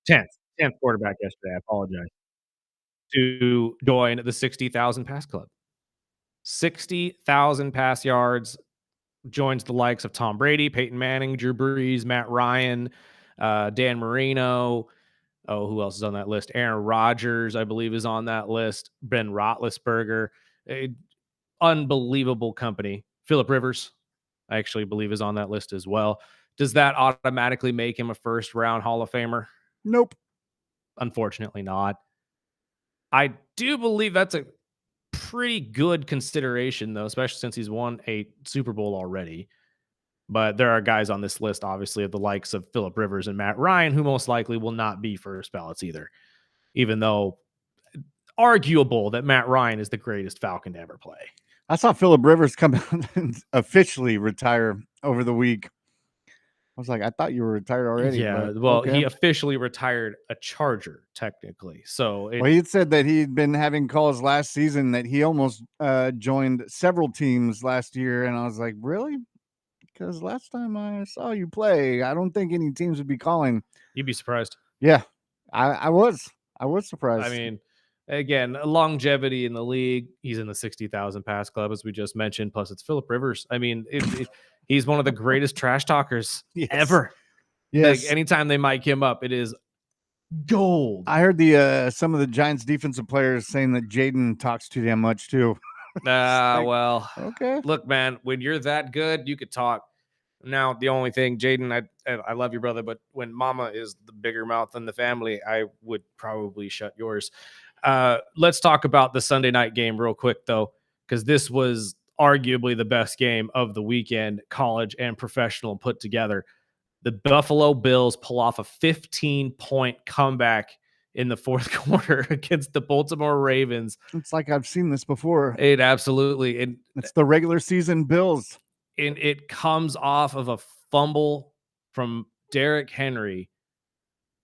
10th. 10th quarterback yesterday, I apologize, to join the 60,000 pass club. 60,000 pass yards, joins the likes of Tom Brady, Peyton Manning, Drew Brees, Matt Ryan, Dan Marino. Oh, who else is on that list? Aaron Rodgers, I believe, is on that list. Ben Roethlisberger. Unbelievable company. Phillip Rivers, I actually believe, is on that list as well. Does that automatically make him a first round Hall of Famer? Nope. Unfortunately not. I do believe that's a pretty good consideration, though, especially since he's won a Super Bowl already. But there are guys on this list, obviously, of the likes of Phillip Rivers and Matt Ryan, who most likely will not be first ballots either, even though arguable that Matt Ryan is the greatest Falcon to ever play. I saw Phillip Rivers come out and officially retire over the week. I was like, I thought you were retired already. Yeah, But well, okay. he officially retired a Charger, technically. So Well, he had said that he'd been having calls last season that he almost joined several teams last year. And I was like, really? Because last time I saw you play, I don't think any teams would be calling. You'd be surprised. Yeah, I was. I was surprised. I mean, again, longevity in the league. He's in the 60,000 pass club, as we just mentioned. Plus, it's Phillip Rivers. I mean, he's one of the greatest trash talkers ever. Yes. Like, anytime they mic him up, it is gold. I heard the some of the Giants defensive players saying that Jaden talks too damn much too. Well, okay. Look, man, when you're that good, you could talk. Now, the only thing, Jaden, I love your brother, but when mama is the bigger mouth in the family, I would probably shut yours. Let's talk about the Sunday night game real quick, though, because this was arguably the best game of the weekend, college and professional put together. The Buffalo Bills pull off a 15-point comeback in the fourth quarter against the Baltimore Ravens. It's like I've seen this before. It absolutely. It's the regular season Bills. And it comes off of a fumble from Derrick Henry,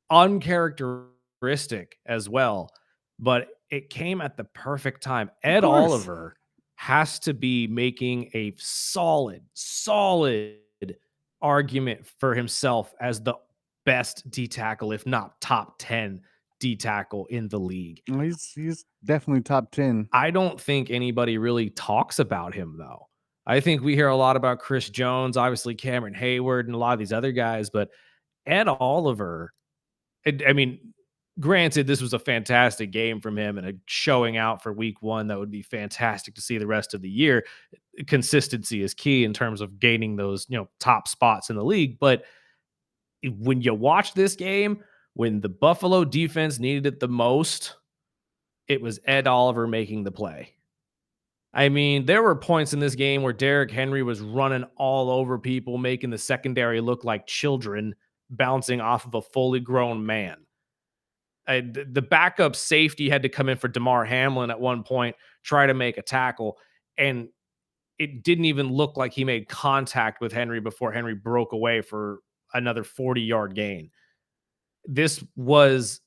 uncharacteristic as well, but it came at the perfect time. Ed Oliver has to be making a solid argument for himself as the best D tackle, if not top 10 D tackle in the league. He's definitely top 10. I don't think anybody really talks about him, though. I think we hear a lot about Chris Jones, obviously Cameron Hayward, and a lot of these other guys, but Ed Oliver, I mean, granted, this was a fantastic game from him and a showing out for week one that would be fantastic to see the rest of the year. Consistency is key in terms of gaining those, top spots in the league. But when you watch this game, when the Buffalo defense needed it the most, it was Ed Oliver making the play. I mean, there were points in this game where Derrick Henry was running all over people, making the secondary look like children, bouncing off of a fully grown man. The backup safety had to come in for Damar Hamlin at one point, try to make a tackle, and it didn't even look like he made contact with Henry before Henry broke away for another 40-yard gain. This was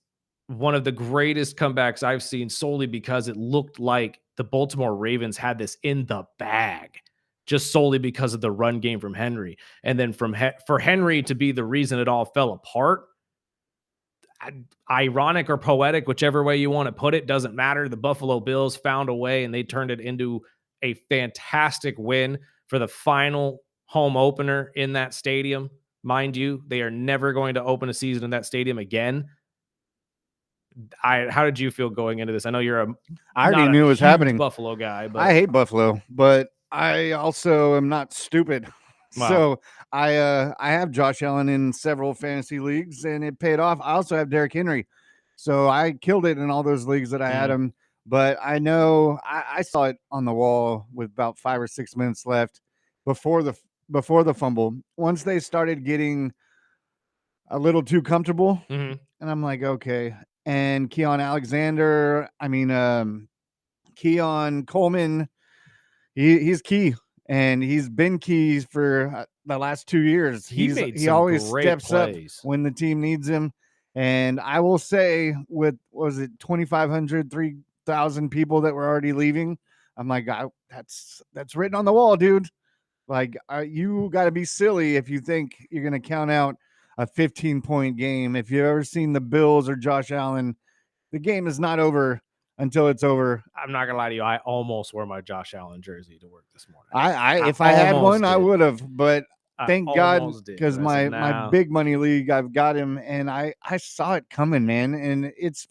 one of the greatest comebacks I've seen solely because it looked like the Baltimore Ravens had this in the bag just solely because of the run game from Henry. And then for Henry to be the reason it all fell apart, ironic or poetic, whichever way you want to put it, doesn't matter. The Buffalo Bills found a way and they turned it into a fantastic win for the final home opener in that stadium. Mind you, they are never going to open a season in that stadium again. How did you feel going into this? I know you're I already knew it was happening. Buffalo guy, but I hate Buffalo, but I also am not stupid. Wow. So I have Josh Allen in several fantasy leagues and it paid off. I also have Derrick Henry. So I killed it in all those leagues that I had him. But I know I saw it on the wall with about 5 or 6 minutes left before the fumble. Once they started getting a little too comfortable, and I'm like, okay. And Keon Coleman, he's key, and he's been key for the last 2 years. made He some always great steps up plays. when the team needs him. And I will say, with was it 2,500, 3,000 people that were already leaving, I'm like, that's written on the wall, dude. Like, you got to be silly if you think you're going to count out a 15-point game. If you've ever seen the Bills or Josh Allen, the game is not over until it's over. I'm not gonna lie to you. I almost wore my Josh Allen jersey to work this morning. If I had almost one, I did. would have, but I thank God, almost did, because but I said, my "No." big money league, I've got him, and I saw it coming, man, and it's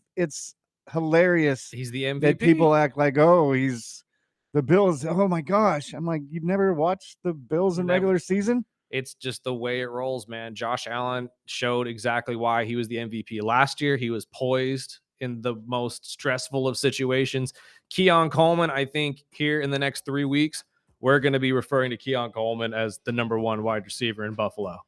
hilarious He's the that MVP. people act like, oh, he's the Bills. Oh my gosh, I'm like, you've never watched the Bills in regular season? It's just the way it rolls, man. Josh Allen showed exactly why he was the MVP last year. He was poised in the most stressful of situations. Keon Coleman, I think here in the next 3 weeks, we're going to be referring to Keon Coleman as the number one wide receiver in Buffalo.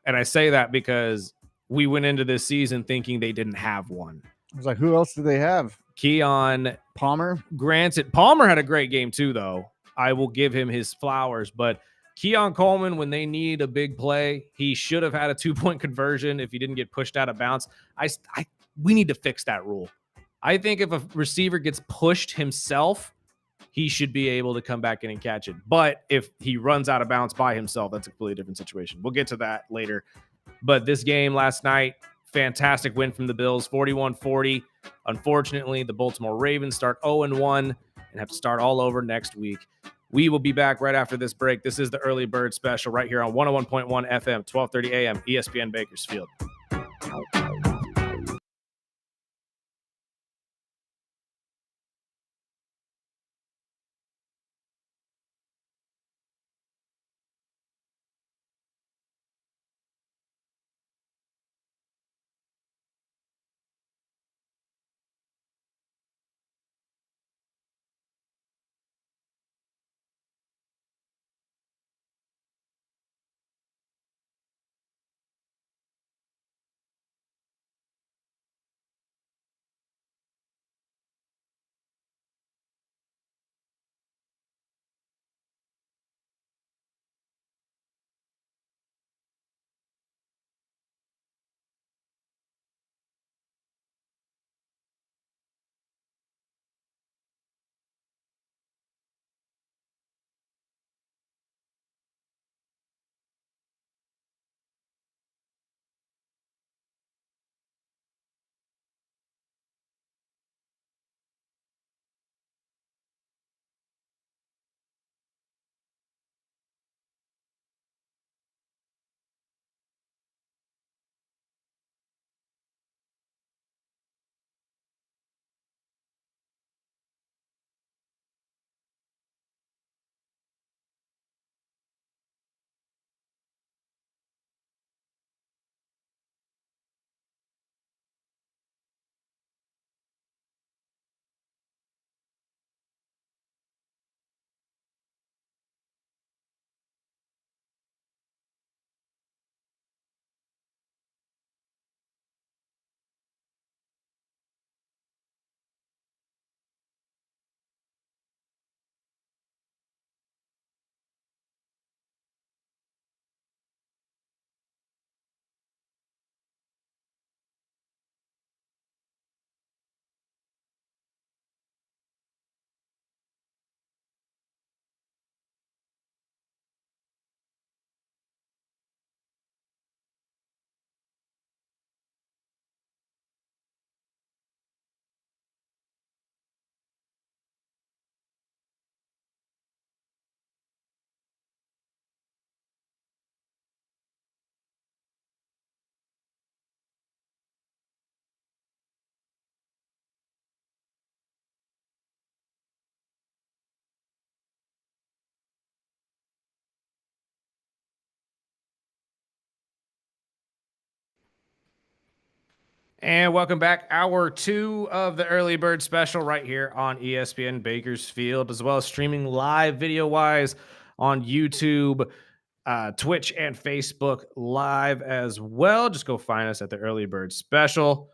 And I say that because we went into this season thinking they didn't have one. I was like, who else do they have? Keon Palmer. Granted, Palmer had a great game too, though. I will give him his flowers, but Keon Coleman, when they need a big play, he should have had a 2-point conversion if he didn't get pushed out of bounds. We need to fix that rule. I think if a receiver gets pushed himself, he should be able to come back in and catch it. But if he runs out of bounds by himself, that's a completely different situation. We'll get to that later. But this game last night, fantastic win from the Bills, 41-40. Unfortunately, the Baltimore Ravens start 0-1 and have to start all over next week. We will be back right after this break. This is the Early Bird Special right here on 101.1 FM, 1230 AM, ESPN Bakersfield. And welcome back. Hour 2 of the Early Bird Special right here on ESPN Bakersfield, as well as streaming live video-wise on YouTube, Twitch, and Facebook Live as well. Just go find us at the Early Bird Special.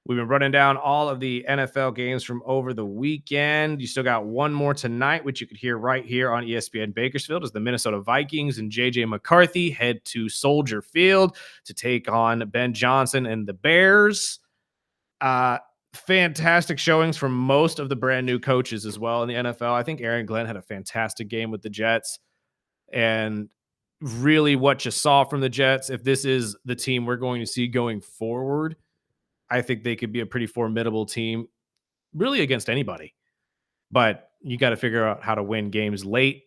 We've been running down all of the NFL games from over the weekend. You still got one more tonight, which you could hear right here on ESPN Bakersfield, as the Minnesota Vikings and JJ McCarthy head to Soldier Field to take on Ben Johnson and the Bears. Fantastic showings from most of the brand new coaches as well in the NFL. I think Aaron Glenn had a fantastic game with the Jets. And really what you saw from the Jets, if this is the team we're going to see going forward, I think they could be a pretty formidable team, really against anybody. But you got to figure out how to win games late,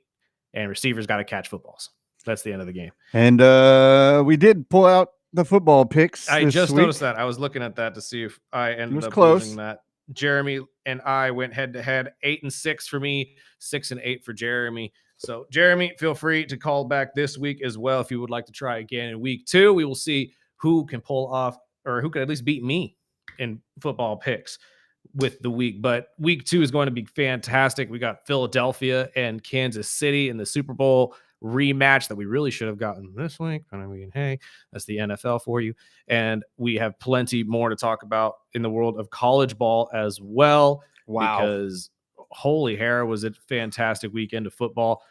and receivers got to catch footballs. That's the end of the game. And we did pull out the football picks. I this just week. noticed that. I was looking at that to see if I ended up close. losing that. Jeremy and I went head to head, 8-6 for me, 6-8 for Jeremy. So, Jeremy, feel free to call back this week as well if you would like to try again in week 2. We will see who can pull off, or who can at least beat me in football picks with the week. But week 2 is going to be fantastic. We got Philadelphia and Kansas City in the Super Bowl rematch that we really should have gotten this week. I mean, hey, that's the NFL for you. And we have plenty more to talk about in the world of college ball as well. Wow. Because holy hair, was it fantastic weekend of football.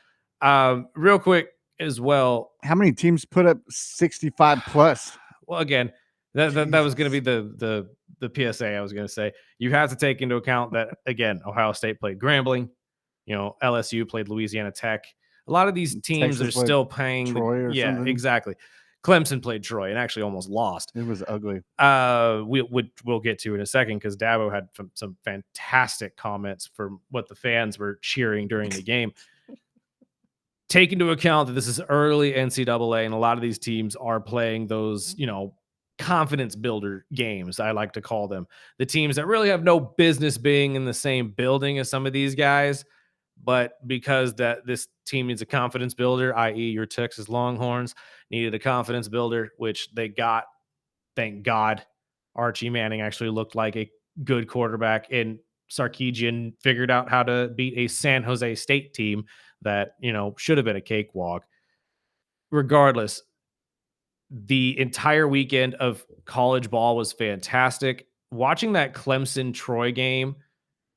Real quick as well. How many teams put up 65 plus? Well, again, that was going to be the PSA I was going to say. You have to take into account that, again, Ohio State played Grambling. LSU played Louisiana Tech. A lot of these teams Texas are still paying. Troy or something. Exactly. Clemson played Troy and actually almost lost. It was ugly. We'll get to in a second because Dabo had some fantastic comments for what the fans were cheering during the game. Take into account that this is early NCAA and a lot of these teams are playing those, confidence builder games, I like to call them. The teams that really have no business being in the same building as some of these guys, but because that this team needs a confidence builder, i.e. your Texas Longhorns needed a confidence builder, which they got. Thank God. Archie Manning actually looked like a good quarterback, and Sarkisian figured out how to beat a San Jose State team that, should have been a cakewalk. Regardless, the entire weekend of college ball was fantastic. Watching that Clemson-Troy game,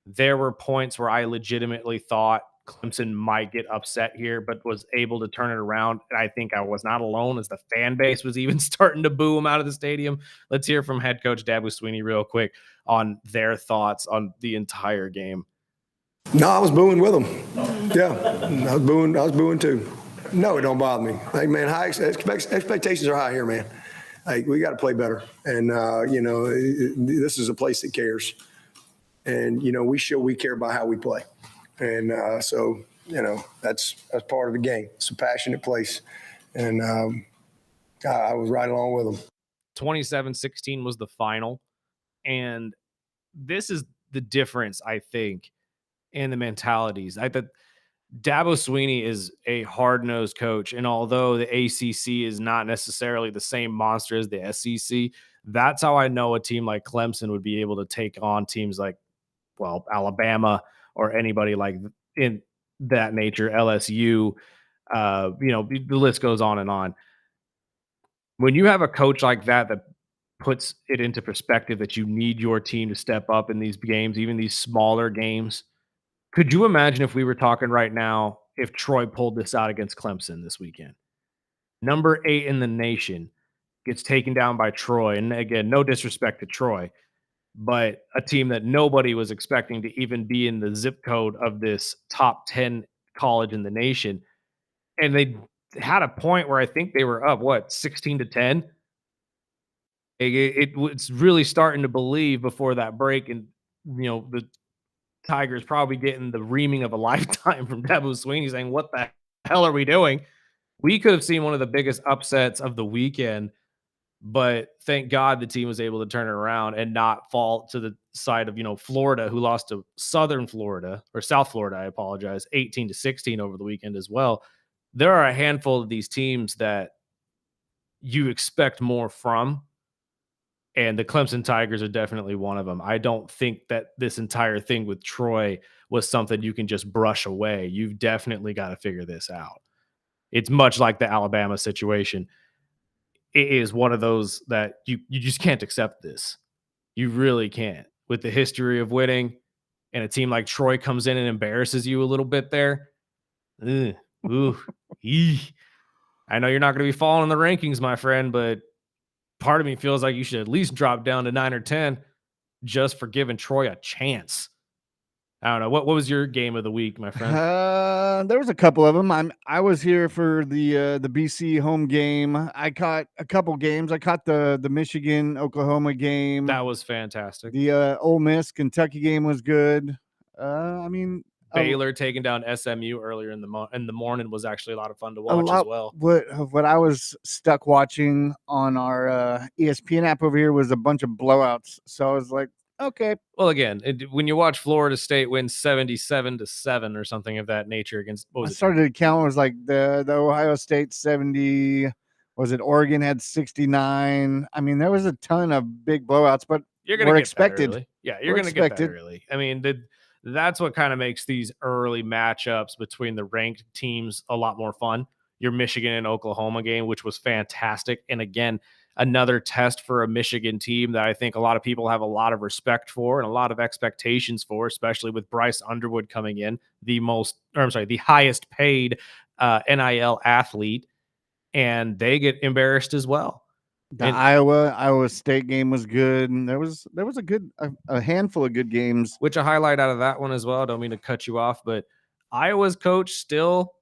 there were points where I legitimately thought Clemson might get upset here, but was able to turn it around. And I think I was not alone, as the fan base was even starting to boo him out of the stadium. Let's hear from head coach Dabo Swinney real quick on their thoughts on the entire game. No, I was booing with them. Yeah, I was booing too. No, it don't bother me. Like, man, expectations are high here, man. Like, we got to play better. And, this is a place that cares. And, we care about how we play. And so, that's part of the game. It's a passionate place. And I was right along with them. 27-16 was the final. And this is the difference, I think, in the mentalities. I thought Dabo Swinney is a hard-nosed coach, and although the ACC is not necessarily the same monster as the SEC, that's how I know a team like Clemson would be able to take on teams like, Alabama or anybody like in that nature, LSU. The list goes on and on. When you have a coach like that puts it into perspective that you need your team to step up in these games, even these smaller games. Could you imagine if we were talking right now, if Troy pulled this out against Clemson this weekend? Number 8 in the nation gets taken down by Troy. And again, no disrespect to Troy, but a team that nobody was expecting to even be in the zip code of this top 10 college in the nation. And they had a point where I think they were up, 16-10? It was really starting to believe before that break. And, the Tigers probably getting the reaming of a lifetime from Dabo Swinney saying, what the hell are we doing? We could have seen one of the biggest upsets of the weekend, but thank God the team was able to turn it around and not fall to the side of, Florida, who lost to South Florida, I apologize, 18-16 over the weekend as well. There are a handful of these teams that you expect more from, and the Clemson Tigers are definitely one of them. I don't think that this entire thing with Troy was something you can just brush away. You've definitely got to figure this out. It's much like the Alabama situation. It is one of those that you just can't accept this. You really can't. With the history of winning and a team like Troy comes in and embarrasses you a little bit there. Ugh, ooh, eeh. I know you're not going to be falling in the rankings, my friend, but part of me feels like you should at least drop down to 9 or 10 just for giving Troy a chance. I don't know. What was your game of the week, my friend? There was a couple of them. I was here for the BC home game. I caught a couple games. I caught the Michigan Oklahoma game. That was fantastic. The Ole Miss Kentucky game was good. I mean, Baylor taking down SMU earlier in the morning was actually a lot of fun to watch as well. What I was stuck watching on our ESPN app over here was a bunch of blowouts. So I was like, okay. Well, again, when you watch Florida State win 77-7 or something of that nature against, what was I it? started to count. It was like the Ohio State 70. Was it Oregon had 69? I mean, there was a ton of big blowouts, but You're going to get expected. that early. Yeah, you're going to get that early. I mean, that's what kind of makes these early matchups between the ranked teams a lot more fun. Your Michigan and Oklahoma game, which was fantastic. And again, another test for a Michigan team that I think a lot of people have a lot of respect for and a lot of expectations for, especially with Bryce Underwood coming in, the highest paid NIL athlete, and they get embarrassed as well. The Iowa State game was good, and there was a handful of good games. Which a highlight out of that one as well. I don't mean to cut you off, but Iowa's coach still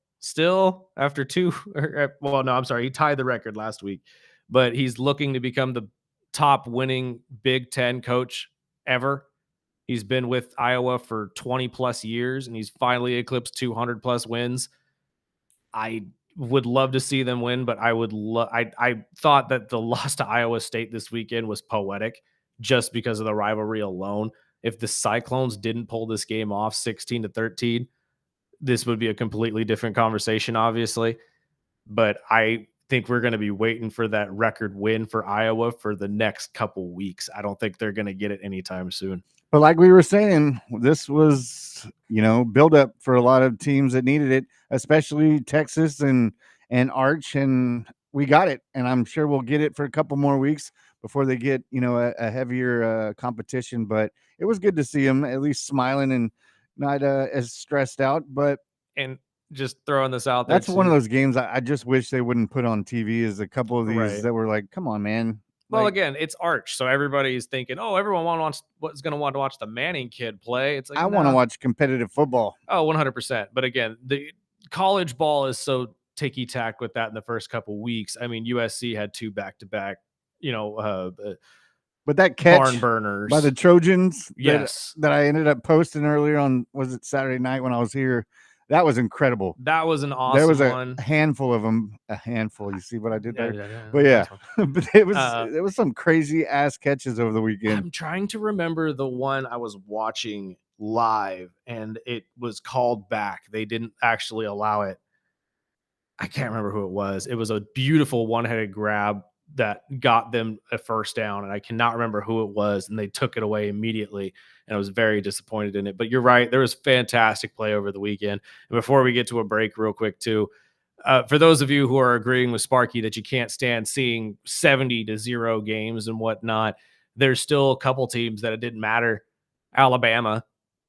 after two. Well, no, I'm sorry, he tied the record last week, but he's looking to become the top winning Big Ten coach ever. He's been with Iowa for 20 plus years, and he's finally eclipsed 200 plus wins. I would love to see them win, but I thought that the loss to Iowa State this weekend was poetic just because of the rivalry alone. If the Cyclones didn't pull this game off 16-13, this would be a completely different conversation, obviously. But I think we're going to be waiting for that record win for Iowa for the next couple weeks. I don't think they're going to get it anytime soon. But like we were saying, this was, build up for a lot of teams that needed it, especially Texas and Arch, and we got it. And I'm sure we'll get it for a couple more weeks before they get, a heavier competition. But it was good to see them at least smiling and not as stressed out. But and just throwing this out there, that's one of those games I just wish they wouldn't put on TV. Is a couple of these that were like, come on, man. Well, again, it's Arch, so everybody's thinking, "Oh, everyone going to want to watch the Manning kid play." It's like I want to watch competitive football. Oh, 100%. But again, the college ball is so ticky-tack with that in the first couple weeks. I mean, USC had 2 back-to-back, but that catch barn burners by the Trojans, yes, that I ended up posting earlier on, was it Saturday night when I was here? That was incredible. That was an awesome There was one. A handful of them. A handful. You see what I did there? Yeah. But yeah, but it was some crazy ass catches over the weekend. I'm trying to remember the one I was watching live, and it was called back. They didn't actually allow it. I can't remember who it was. It was a beautiful one-headed grab that got them a first down, and I cannot remember who it was, and they took it away immediately, and I was very disappointed in it. But you're right, there was fantastic play over the weekend. And before we get to a break real quick too, for those of you who are agreeing with Sparky that you can't stand seeing 70-0 games and whatnot, there's still a couple teams that it didn't matter. Alabama,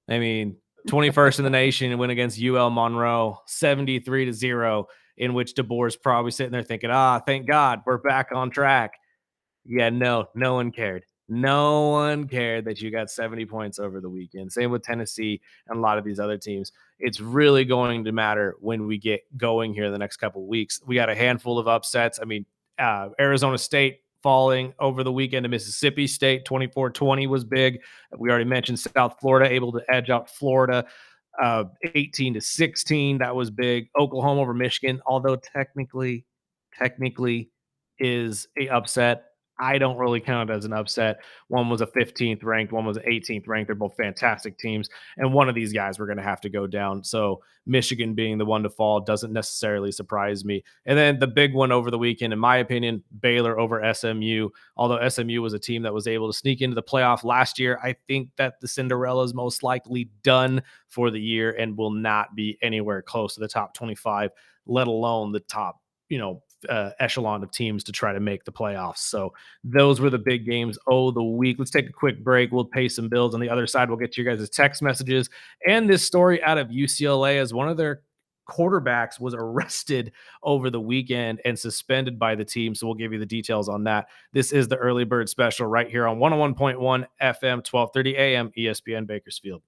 I mean, 21st in the nation and win against UL Monroe 73-0, in which DeBoer's probably sitting there thinking, thank God we're back on track. Yeah, no one cared. No one cared that you got 70 points over the weekend. Same with Tennessee and a lot of these other teams. It's really going to matter when we get going here the next couple of weeks. We got a handful of upsets. I mean, Arizona State falling over the weekend to Mississippi State 24-20 was big. We already mentioned South Florida able to edge out Florida 18-16. That was big. Oklahoma over Michigan, although technically is a upset. I don't really count it as an upset. One was a 15th ranked, one was an 18th ranked. They're both fantastic teams, and one of these guys we're going to have to go down. So Michigan being the one to fall doesn't necessarily surprise me. And then the big one over the weekend, in my opinion, Baylor over SMU. Although SMU was a team that was able to sneak into the playoff last year, I think that the Cinderella is most likely done for the year and will not be anywhere close to the top 25, let alone the top echelon of teams to try to make the playoffs. So those were the big games the week. Let's take a quick break. We'll pay some bills. On the other side, we'll get to your guys' text messages and this story out of UCLA as one of their quarterbacks was arrested over the weekend and suspended by the team. So we'll give you the details on that. This is the Early Bird Special right here on 101.1 FM, 1230 AM, ESPN Bakersfield.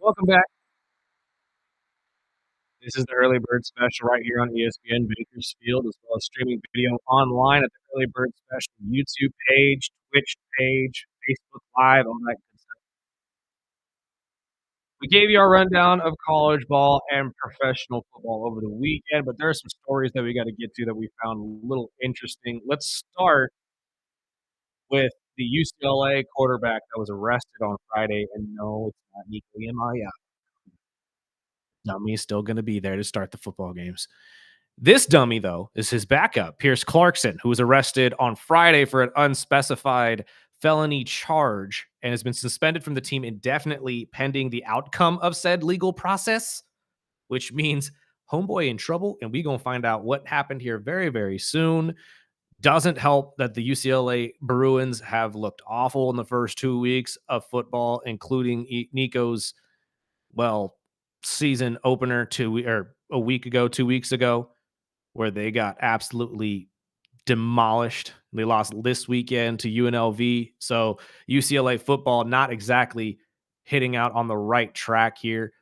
Welcome back. This is the Early Bird Special right here on ESPN Bakersfield, as well as streaming video online at the Early Bird Special YouTube page, Twitch page, Facebook Live, all that good stuff. We gave you our rundown of college ball and professional football over the weekend, but there are some stories that we got to get to that we found a little interesting. Let's start with the UCLA quarterback that was arrested on Friday, and no, it's not Nico Yamaya. Dummy is still going to be there to start the football games. This dummy, though, is his backup, Pierce Clarkson, who was arrested on Friday for an unspecified felony charge and has been suspended from the team indefinitely pending the outcome of said legal process, which means homeboy in trouble, and we going to find out what happened here very, very soon. Doesn't help that the UCLA Bruins have looked awful in the first 2 weeks of football, including Nico's, well, season opener a week ago, 2 weeks ago, where they got absolutely demolished. They lost this weekend to UNLV. So UCLA football not exactly hitting out on the right track here.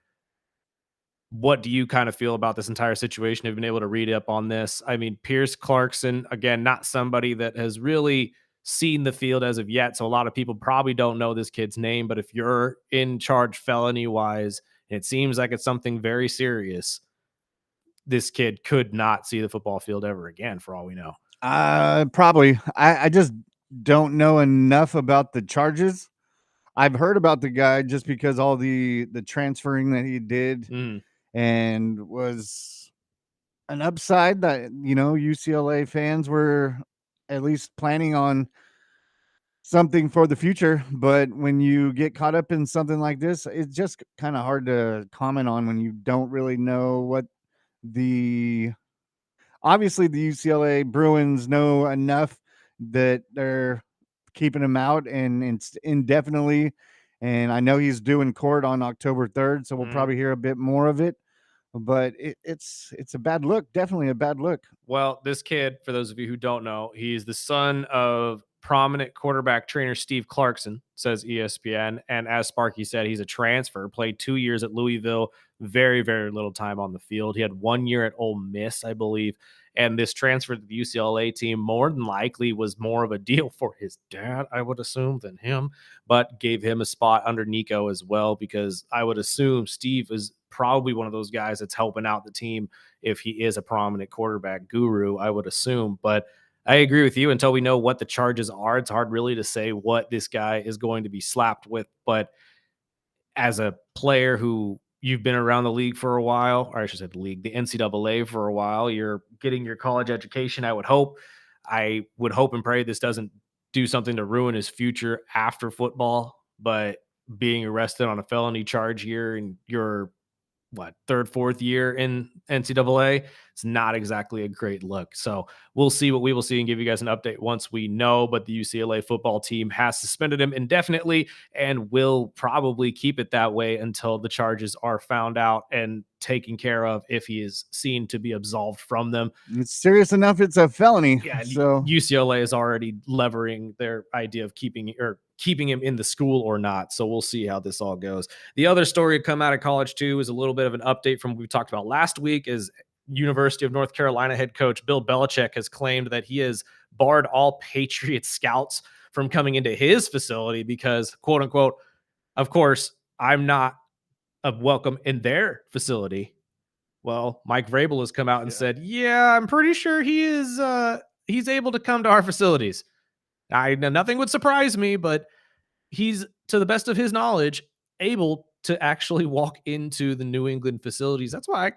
What do you kind of feel about this entire situation? Have you been able to read up on this? I mean, Pierce Clarkson, again, not somebody that has really seen the field as of yet. So a lot of people probably don't know this kid's name, but if you're in charge felony wise, it seems like it's something very serious. This kid could not see the football field ever again, for all we know. Probably. I just don't know enough about the charges. I've heard about the guy just because all the transferring that he did and was an upside that, UCLA fans were at least planning on something for the future. But when you get caught up in something like this, it's just kind of hard to comment on when you don't really know what obviously the UCLA Bruins know enough that they're keeping him out and indefinitely. And I know he's due in court on October 3rd, so we'll probably hear a bit more of it. But it's a bad look, definitely a bad look. Well, this kid, for those of you who don't know, he's the son of prominent quarterback trainer Steve Clarkson, says ESPN. And as Sparky said, he's a transfer, played 2 years at Louisville, very, very little time on the field. He had 1 year at Ole Miss, I believe. And this transfer to the UCLA team more than likely was more of a deal for his dad, I would assume, than him, but gave him a spot under Nico as well, because I would assume Steve is probably one of those guys that's helping out the team if he is a prominent quarterback guru, I would assume. But I agree with you. Until we know what the charges are, it's hard really to say what this guy is going to be slapped with. But as a player who you've been around the league for a while, or I should say the NCAA for a while, you're getting your college education, I would hope and pray this doesn't do something to ruin his future after football. But being arrested on a felony charge here and you're third, fourth year in NCAA, it's not exactly a great look. So we'll see what we will see and give you guys an update once we know. But the UCLA football team has suspended him indefinitely and will probably keep it that way until the charges are found out and taken care of if he is seen to be absolved from them. It's serious enough. It's a felony. Yeah, so UCLA is already levering their idea of keeping him in the school or not. So we'll see how this all goes. The other story to come out of college too is a little bit of an update from what we talked about last week. Is University of North Carolina head coach Bill Belichick has claimed that he has barred all Patriot scouts from coming into his facility because, quote unquote, of course, I'm not welcome in their facility. Well, Mike Vrabel has come out and said, yeah, I'm pretty sure he is he's able to come to our facilities. Nothing would surprise me, but he's, to the best of his knowledge, able to actually walk into the New England facilities. That's why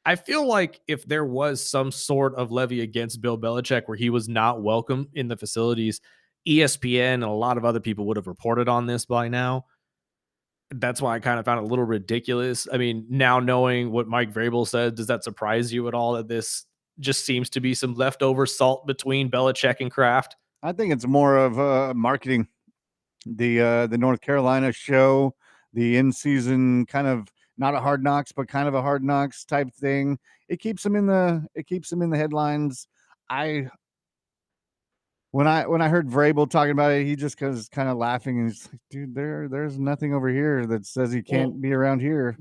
I feel like if there was some sort of levy against Bill Belichick where he was not welcome in the facilities, ESPN and a lot of other people would have reported on this by now. That's why I kind of found it a little ridiculous. I mean, now knowing what Mike Vrabel said, does that surprise you at all that this just seems to be some leftover salt between Belichick and Kraft? I think it's more of marketing. The North Carolina show, the in-season kind of not a Hard Knocks, but kind of a Hard Knocks type thing. It keeps them in the headlines. When I heard Vrabel talking about it, he just was kind of laughing and he's like, dude, there's nothing over here that says he can't be around here.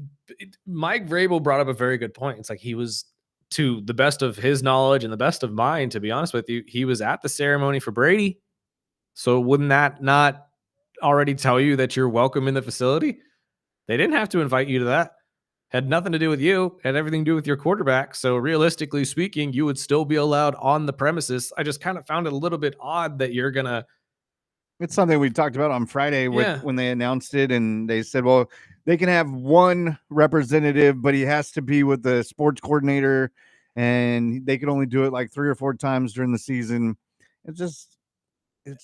Mike Vrabel brought up a very good point. It's like he was, to the best of his knowledge and the best of mine, to be honest with you, he was at the ceremony for Brady. So wouldn't that not already tell you that you're welcome in the facility? They didn't have to invite you to that. Had nothing to do with you, had everything to do with your quarterback. So realistically speaking, you would still be allowed on the premises. I just kind of found it a little bit odd that you're gonna, It's something we talked about on Friday with yeah. when they announced it, and they said, well, they can have one representative, but he has to be with the sports coordinator, and they can only do it like 3 or 4 times during the season. It's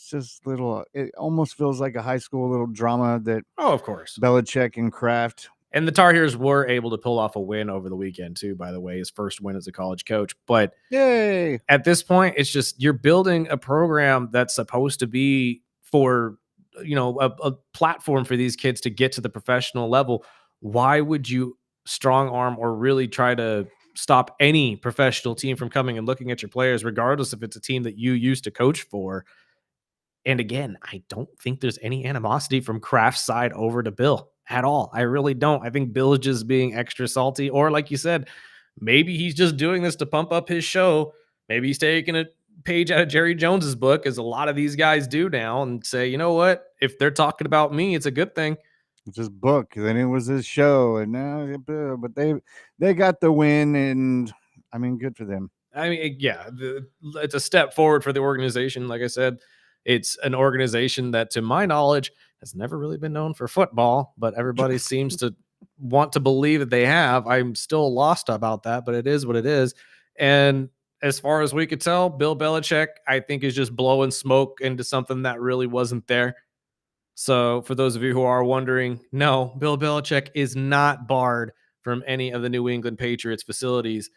just little. It almost feels like a high school little drama that Oh, of course. Belichick and Kraft. And the Tar Heels were able to pull off a win over the weekend too, by the way, his first win as a college coach. But Yay! at this point, it's just you're building a program that's supposed to be for, a platform for these kids to get to the professional level. Why would you strong arm or really try to stop any professional team from coming and looking at your players, regardless if it's a team that you used to coach for? And again, I don't think there's any animosity from Kraft's side over to Bill at all. I really don't. I think Bill is just being extra salty, or like you said, maybe he's just doing this to pump up his show. Maybe he's taking a page out of Jerry Jones's book, as a lot of these guys do now, and say, you know what? If they're talking about me, it's a good thing. It's his book, then it was his show, and now, but they got the win, and I mean, good for them. I mean, yeah, it's a step forward for the organization. Like I said, it's an organization that, to my knowledge, has never really been known for football, but everybody seems to want to believe that they have. I'm still lost about that, but it is what it is. And as far as we could tell, Bill Belichick, I think, is just blowing smoke into something that really wasn't there. So, for those of you who are wondering, no, Bill Belichick is not barred from any of the New England Patriots facilities.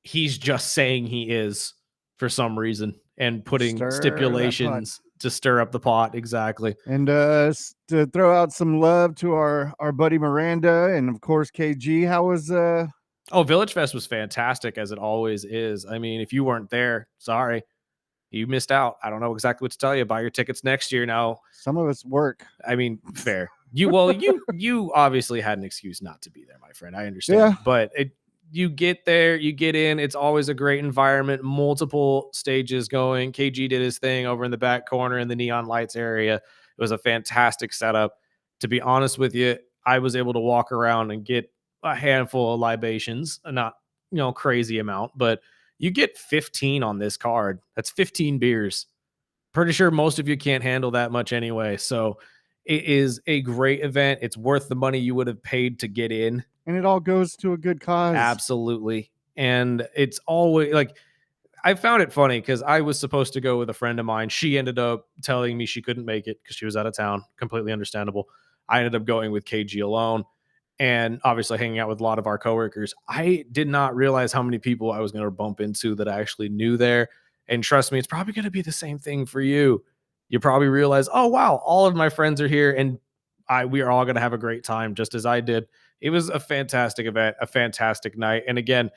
He's just saying he is for some reason and putting Stir that pot. stipulations to stir up the pot. Exactly. And to throw out some love to our buddy Miranda, and of course KG. How was Oh, Village Fest was fantastic, as it always is. I mean, if you weren't there, sorry, you missed out. I don't know exactly what to tell you. Buy your tickets next year now. some of us work? I mean, fair. You obviously had an excuse not to be there, my friend. I understand. Yeah. But you get there, you get in. It's always a great environment, multiple stages going. KG did his thing over in the back corner in the neon lights area. It was a fantastic setup. To be honest with you, I was able to walk around and get a handful of libations, not crazy amount, but you get 15 on this card. That's 15 beers. Pretty sure most of you can't handle that much anyway. So it is a great event. It's worth the money you would have paid to get in. And it all goes to a good cause. Absolutely. And it's always like, I found it funny because I was supposed to go with a friend of mine. She ended up telling me she couldn't make it because she was out of town. Completely understandable. I ended up going with KG alone and obviously hanging out with a lot of our coworkers. I did not realize how many people I was going to bump into that I actually knew there. And trust me, it's probably going to be the same thing for you. You probably realize, oh, wow, all of my friends are here and we are all going to have a great time, just as I did. It was a fantastic event, a fantastic night. And again,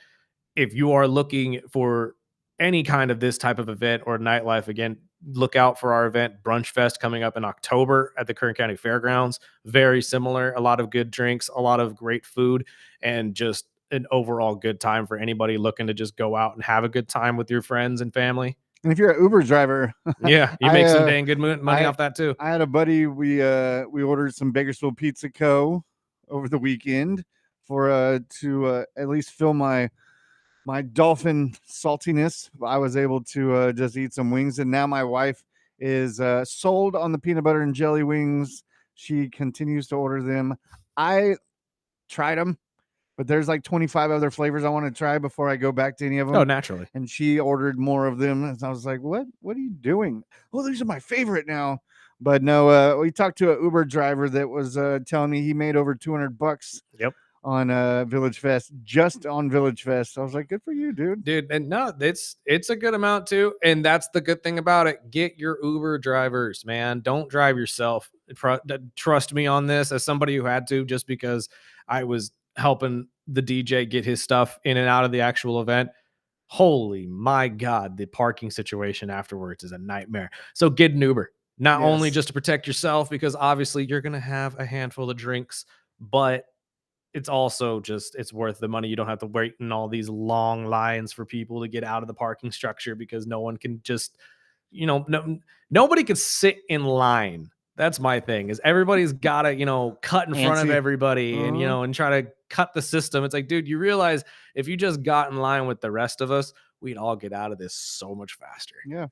if you are looking for any kind of this type of event or nightlife, again, look out for our event, Brunch Fest, coming up in October at the Kern County Fairgrounds. Very similar, a lot of good drinks, a lot of great food, and just an overall good time for anybody looking to just go out and have a good time with your friends and family. And if you're an Uber driver, yeah, you make some dang good money off that too. I had a buddy. We ordered some Bakersfield Pizza Co. over the weekend for to at least fill my dolphin saltiness. I was able to just eat some wings, and now my wife is sold on the peanut butter and jelly wings. She continues to order them. I tried them, but there's like 25 other flavors I want to try before I go back to any of them. Oh, naturally. And she ordered more of them, and I was like, "What are you doing?" Oh, these are my favorite now. But no, we talked to an Uber driver that was telling me he made over $200. Yep. On Village Fest, just on Village Fest. I was like, good for you, dude. And no, it's a good amount too, and that's the good thing about it. Get your Uber drivers, man. Don't drive yourself. Trust me on this, as somebody who had to, just because I was helping the DJ get his stuff in and out of the actual event. Holy my God, the parking situation afterwards is a nightmare. So get an Uber, not only just to protect yourself, because obviously you're gonna have a handful of drinks, but it's also just, it's worth the money. You don't have to wait in all these long lines for people to get out of the parking structure, because no one can just, nobody could sit in line That's my thing is everybody's got to, cut in front of Antsy. everybody and, Mhm. and try to cut the system. It's like, dude, you realize if you just got in line with the rest of us, we'd all get out of this so much faster. Yeah.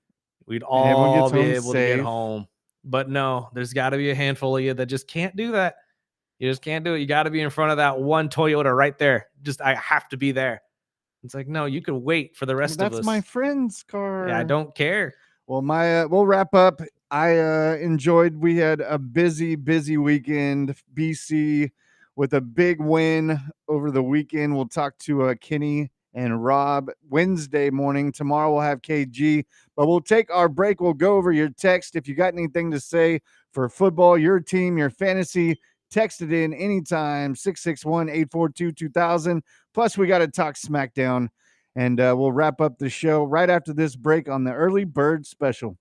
We'd And everyone all gets be home able to get safe. home. But no, there's got to be a handful of you that just can't do that. You just can't do it. You got to be in front of that one Toyota right there. I have to be there. It's like, no, you can wait for the Well, rest of that's us. my friend's car. Yeah, I don't care. Well, we'll wrap up. I enjoyed. We had a busy weekend. BC with a big win over the weekend. We'll talk to Kenny and Rob Wednesday morning. Tomorrow we'll have KG, but we'll take our break. We'll go over your text. If you got anything to say for football, your team, your fantasy, text it in anytime, 661-842-2000. Plus, we got to talk SmackDown. And we'll wrap up the show right after this break on the Early Bird Special.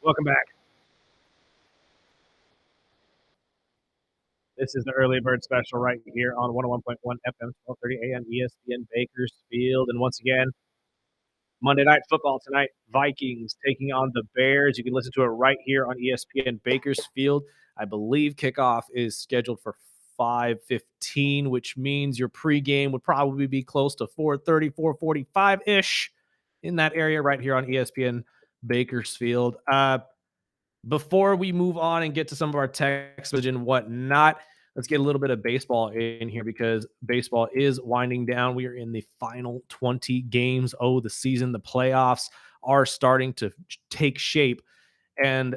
Welcome back. This is the early bird special right here on 101.1 FM, 12:30 a.m. ESPN Bakersfield. And once again, Monday Night Football tonight, Vikings taking on the Bears. You can listen to it right here on ESPN Bakersfield. I believe kickoff is scheduled for 5:15, which means your pregame would probably be close to 4:30, 4:45-ish in that area right here on ESPN Bakersfield. Before we move on and get to some of our text message and whatnot, let's get a little bit of baseball in here because baseball is winding down. We are in the final 20 games. Oh, the season, the playoffs are starting to take shape. And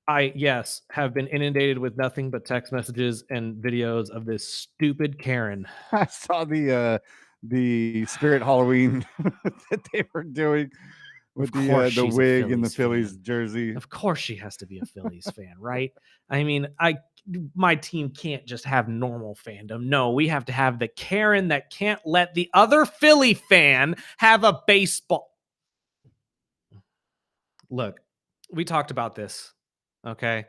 I, yes, have been inundated with nothing but text messages and videos of this stupid Karen. I saw the Spirit Halloween that they were doing with the wig and the Phillies jersey. Of course she has to be a Phillies fan, right? I mean, my team can't just have normal fandom. No, we have to have the Karen that can't let the other Philly fan have a baseball. Look, we talked about this, okay?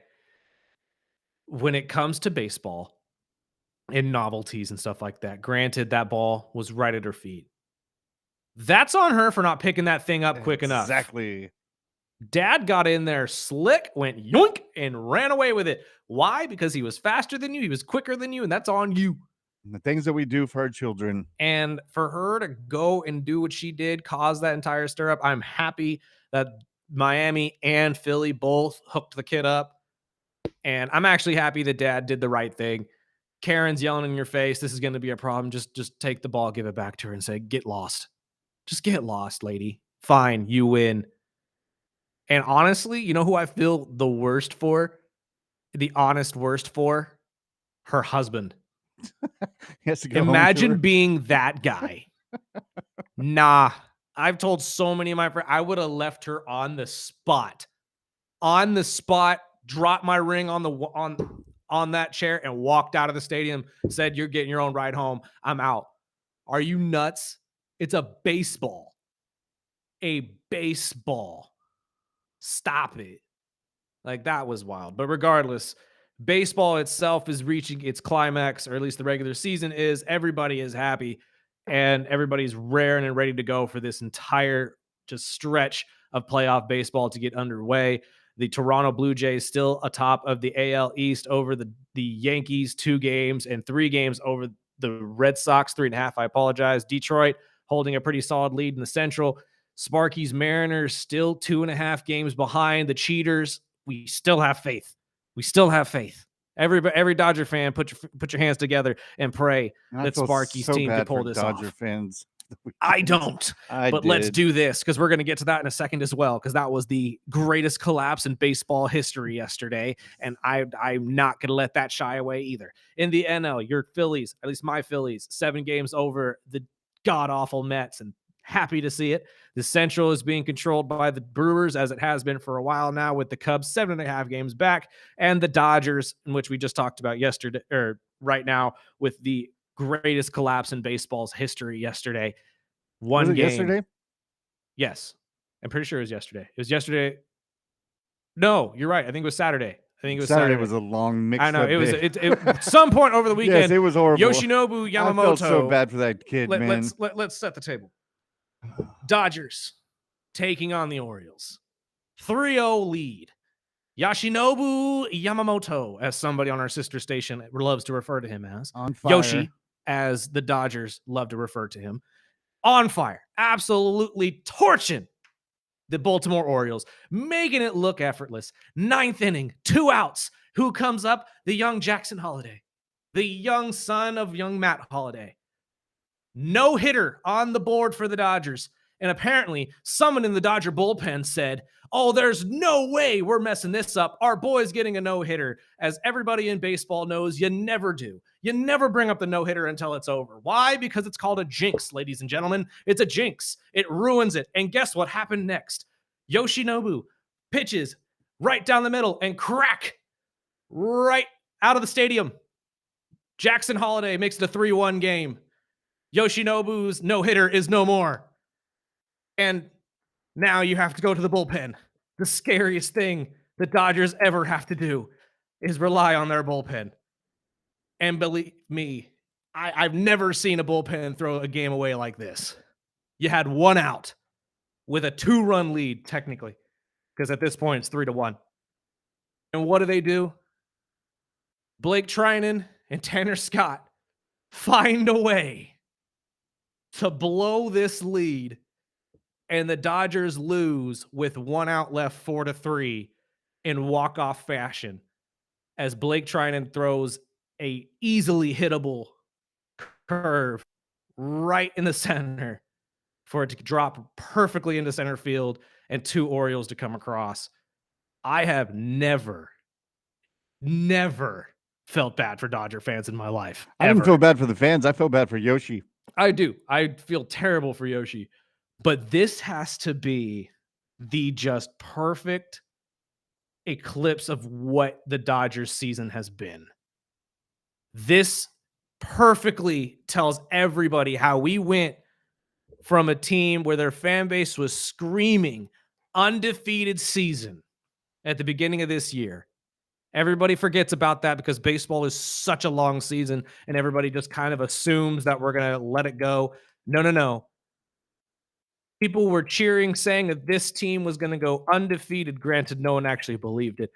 When it comes to baseball and novelties and stuff like that, granted, that ball was right at her feet. That's on her for not picking that thing up quick enough. Exactly. Dad got in there slick, went yoink, and ran away with it. Why? Because he was faster than you, he was quicker than you, and that's on you. And the things that we do for our children. And for her to go and do what she did, cause that entire stir up, I'm happy that Miami and Philly both hooked the kid up. And I'm actually happy that Dad did the right thing. Karen's yelling in your face, this is going to be a problem. Just take the ball, give it back to her and say, get lost. Just get lost, lady. Fine, you win. And honestly, you know who I feel the worst for? The honest worst for? Her husband. He has to go Imagine being that guy. Nah. I've told so many of my friends, I would have left her on the spot. On the spot, dropped my ring on that chair and walked out of the stadium, said, you're getting your own ride home. I'm out. Are you nuts? It's a baseball. A baseball. Stop it. Like, that was wild. But regardless, baseball itself is reaching its climax, or at least the regular season is. Everybody is happy, and everybody's raring and ready to go for this entire just stretch of playoff baseball to get underway. The Toronto Blue Jays still atop of the AL East over the Yankees 2 games and 3 games over the Red Sox, 3.5. I apologize. Detroit holding a pretty solid lead in the Central. Sparky's Mariners still 2.5 games behind the Cheaters. We still have faith. We still have faith. Every Dodger fan, put your hands together and pray that Sparky's team can pull this Dodger off. Fans. I don't. But let's do this because we're going to get to that in a second as well, because that was the greatest collapse in baseball history yesterday, and I'm not going to let that shy away either. In the NL, your Phillies, at least my Phillies, 7 games over the god-awful Mets, and happy to see it. The Central is being controlled by the Brewers, as it has been for a while now, with the Cubs 7.5 games back, and the Dodgers, in which we just talked about yesterday, or right now, with the greatest collapse in baseball's history yesterday. One game. Yesterday? Yes. I'm pretty sure it was yesterday. It was yesterday. No, you're right. I think it was Saturday. I think it was Saturday. Was a long mix. I know. It was at some point over the weekend. Yes, it was horrible. Yoshinobu Yamamoto. I felt so bad for that kid, man. Let's set the table. Dodgers taking on the Orioles. 3-0 lead. Yoshinobu Yamamoto, as somebody on our sister station loves to refer to him as. On fire. Yoshi, as the Dodgers love to refer to him. On fire. Absolutely torching the Baltimore Orioles, making it look effortless. 9th inning, 2 outs. Who comes up? The young Jackson Holliday, the young son of young Matt Holliday. No hitter on the board for the Dodgers. And apparently, someone in the Dodger bullpen said, oh, there's no way we're messing this up. Our boy's getting a no-hitter. As everybody in baseball knows, you never do. You never bring up the no-hitter until it's over. Why? Because it's called a jinx, ladies and gentlemen. It's a jinx. It ruins it. And guess what happened next? Yoshinobu pitches right down the middle and crack right out of the stadium. Jackson Holliday makes it a 3-1 game. Yoshinobu's no-hitter is no more. And now you have to go to the bullpen. The scariest thing the Dodgers ever have to do is rely on their bullpen. And believe me, I've never seen a bullpen throw a game away like this. You had one out with a 2-run lead, technically, because at this point it's 3-1. And what do? Blake Trinan and Tanner Scott find a way to blow this lead, and the Dodgers lose with one out left, 4-3 in walk-off fashion, as Blake Trinan throws a easily hittable curve right in the center for it to drop perfectly into center field and 2 Orioles to come across. I have never felt bad for Dodger fans in my life. I didn't Ever. feel bad for the fans. I feel bad for Yoshi. I do. I feel terrible for Yoshi. But this has to be the just perfect eclipse of what the Dodgers season has been. This perfectly tells everybody how we went from a team where their fan base was screaming undefeated season at the beginning of this year. Everybody forgets about that because baseball is such a long season and everybody just kind of assumes that we're going to let it go. No. People were cheering, saying that this team was going to go undefeated. Granted, no one actually believed it,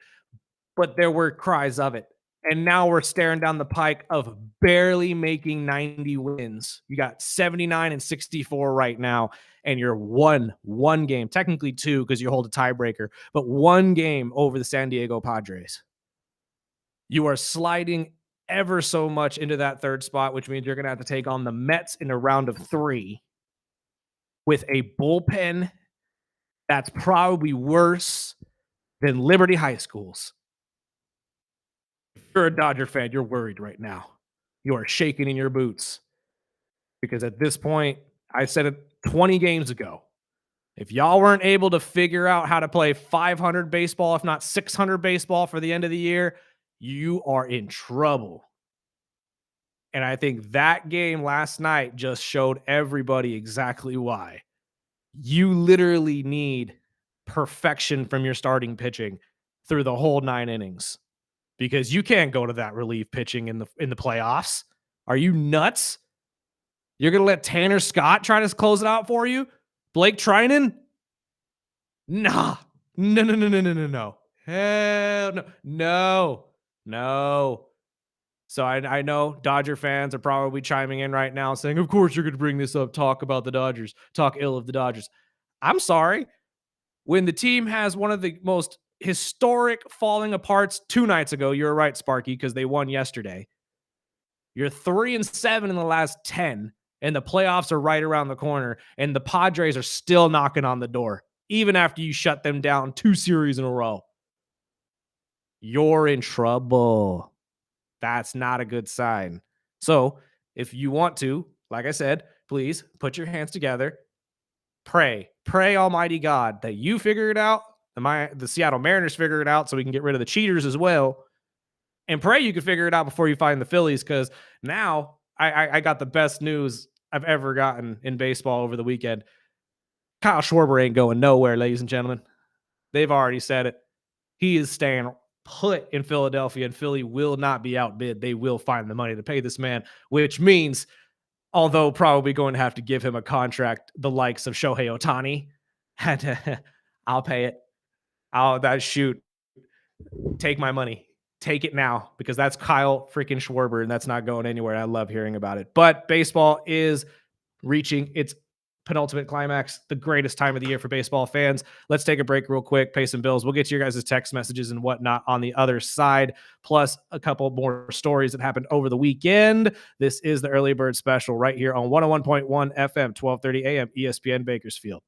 but there were cries of it. And now we're staring down the pike of barely making 90 wins. You got 79 and 64 right now, and you're one game, technically 2 because you hold a tiebreaker, but 1 game over the San Diego Padres. You are sliding ever so much into that 3rd spot, which means you're going to have to take on the Mets in a round of 3 with a bullpen that's probably worse than Liberty High School's. If you're a Dodger fan, you're worried right now. You are shaking in your boots because at this point, I said it 20 games ago. If y'all weren't able to figure out how to play 500 baseball, if not 600 baseball for the end of the year, you are in trouble. And I think that game last night just showed everybody exactly why. You literally need perfection from your starting pitching through the whole 9 innings because you can't go to that relief pitching in the playoffs. Are you nuts? You're going to let Tanner Scott try to close it out for you? Blake Trinan? Nah. No. Hell no. No. So I know Dodger fans are probably chiming in right now saying, of course you're going to bring this up, talk about the Dodgers, talk ill of the Dodgers. I'm sorry. When the team has one of the most historic falling aparts 2 nights ago, you're right, Sparky, because they won yesterday. You're 3-7 in the last 10, and the playoffs are right around the corner, and the Padres are still knocking on the door, even after you shut them down 2 series in a row. You're in trouble. That's not a good sign. So if you want to, like I said, please put your hands together. Pray Almighty God that you figure it out. The Seattle Mariners figure it out so we can get rid of the cheaters as well. And pray you can figure it out before you find the Phillies, because now I got the best news I've ever gotten in baseball over the weekend. Kyle Schwarber ain't going nowhere, ladies and gentlemen. They've already said it. He is staying put in Philadelphia, and Philly will not be outbid. They will find the money to pay this man, which means, although probably going to have to give him a contract the likes of Shohei Ohtani, and I'll pay it. Take my money. Take it now, because that's Kyle freaking Schwarber, and that's not going anywhere. I love hearing about it. But baseball is reaching its penultimate climax, the greatest time of the year for baseball fans. Let's take a break real quick, pay some bills. We'll get to your guys' text messages and whatnot on the other side, plus a couple more stories that happened over the weekend. This is the Early Bird Special right here on 101.1 FM, 1230 AM, ESPN Bakersfield.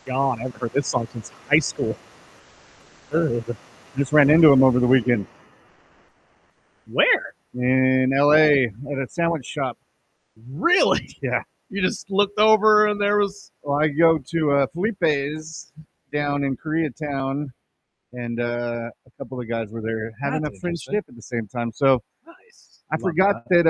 God, I haven't heard this song since high school. Ugh. Just ran into him over the weekend Where? in LA at a sandwich shop. Really? Yeah. You just looked over and there was. Well, I go to Felipe's down in Koreatown, and a couple of guys were there having That's a interesting. friendship at the same time. So Nice. I forgot that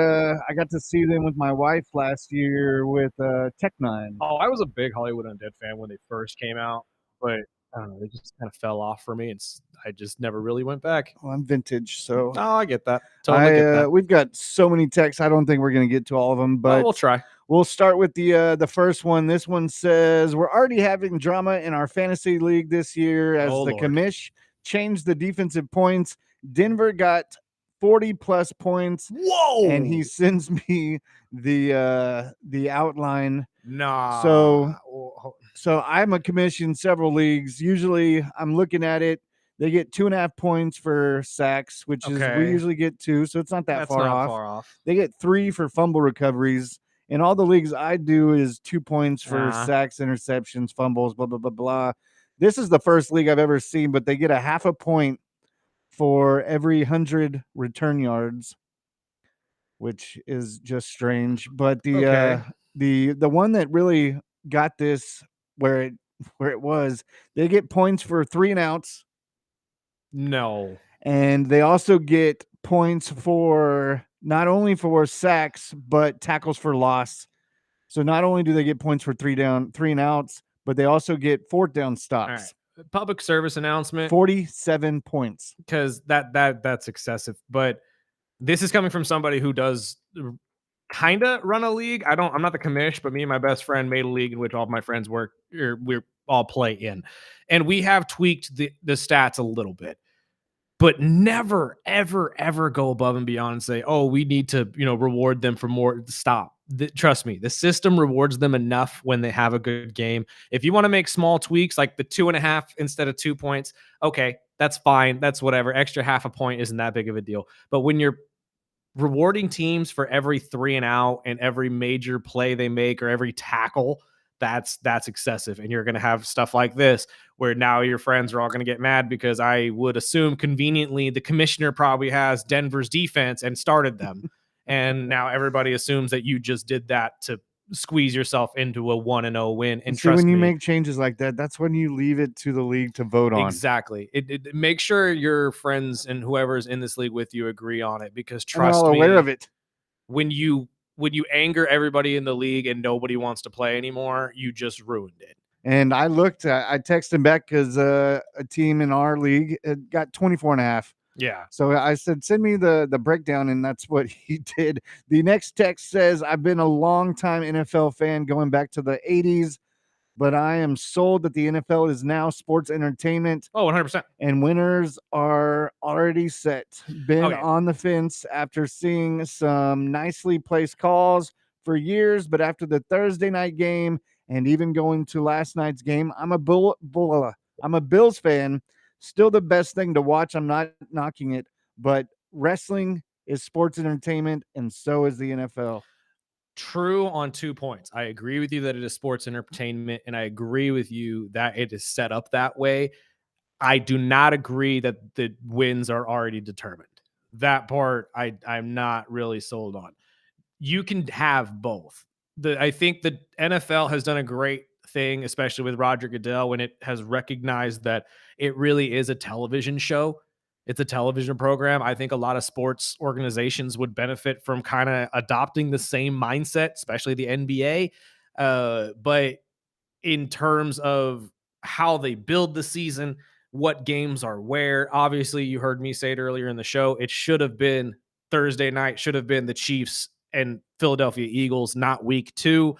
I got to see them with my wife last year with Tech Nine. Oh, I was a big Hollywood Undead fan when they first came out, but I don't know, they just kind of fell off for me, and I just never really went back. Well, I'm vintage, so Oh, I get that. Totally get that. we've got so many texts. I don't think we're going to get to all of them, Well, but we'll try. we'll start with the first one. This one says we're already having drama in our fantasy league this year as Oh, the Lord. commish changed the defensive points. Denver got 40 plus points, Whoa! and he sends me the outline. Nah. So I'm a commish in several leagues. Usually I'm looking at it. They get 2.5 points for sacks, which is we Okay. usually get 2, so it's not that That's far not off. far off. They get 3 for fumble recoveries. In all the leagues I do is 2 points for sacks, interceptions, fumbles, blah, blah, blah, blah. This is the first league I've ever seen, but they get a 0.5 point for every 100 return yards, which is just strange. But Okay. the one that really got this where it was, they get points for 3 and outs, No. and they also get points for not only for sacks but tackles for loss. So not only do they get points for 3 and outs, but they also get 4th down All stops. right. Public service announcement, 47 points. because that's excessive. But this is coming from somebody who does kind of run a league. I'm not the commish, but me and my best friend made a league in which all of my friends work, or we all play in, and we have tweaked the stats a little bit. But never, ever, ever go above and beyond and say, "Oh, we need to, reward them for more." Stop. Trust me, the system rewards them enough when they have a good game. If you want to make small tweaks like the 2.5 instead of 2 points, okay, that's fine. That's whatever. Extra 0.5 point isn't that big of a deal. But when you're rewarding teams for every 3 and out and every major play they make or every tackle, that's excessive. And you're going to have stuff like this where now your friends are all going to get mad because I would assume conveniently the commissioner probably has Denver's defense and started them. And now everybody assumes that you just did that to squeeze yourself into a 1-0 win. And See, trust when you me, make changes like that, that's when you leave it to the league to vote on. exactly. Make sure your friends and whoever's in this league with you agree on it, because And they're trust all me, aware of it. when you anger everybody in the league and nobody wants to play anymore, you just ruined it. And I texted him back because a team in our league had got 24.5. Yeah. So I said, send me the breakdown, and that's what he did. The next text says, I've been a long time NFL fan going back to the 80s, but I am sold that the NFL is now sports entertainment. Oh, 100%. And winners are already set. Been Okay. on the fence after seeing some nicely placed calls for years, but after the Thursday night game and even going to last night's game, I'm a Bills fan. Still the best thing to watch. I'm not knocking it, but wrestling is sports entertainment, and so is the NFL. True on 2 points. I agree with you that it is sports entertainment, and I agree with you that it is set up that way. I do not agree that the wins are already determined. That part I'm not really sold on. You can have both. I think the NFL has done a great thing, especially with Roger Goodell, when it has recognized that it really is a television show. It's a television program. I think a lot of sports organizations would benefit from kind of adopting the same mindset, especially the NBA. But in terms of how they build the season, what games are where, obviously, you heard me say it earlier in the show, it should have been Thursday night, should have been the Chiefs and Philadelphia Eagles, not week 2.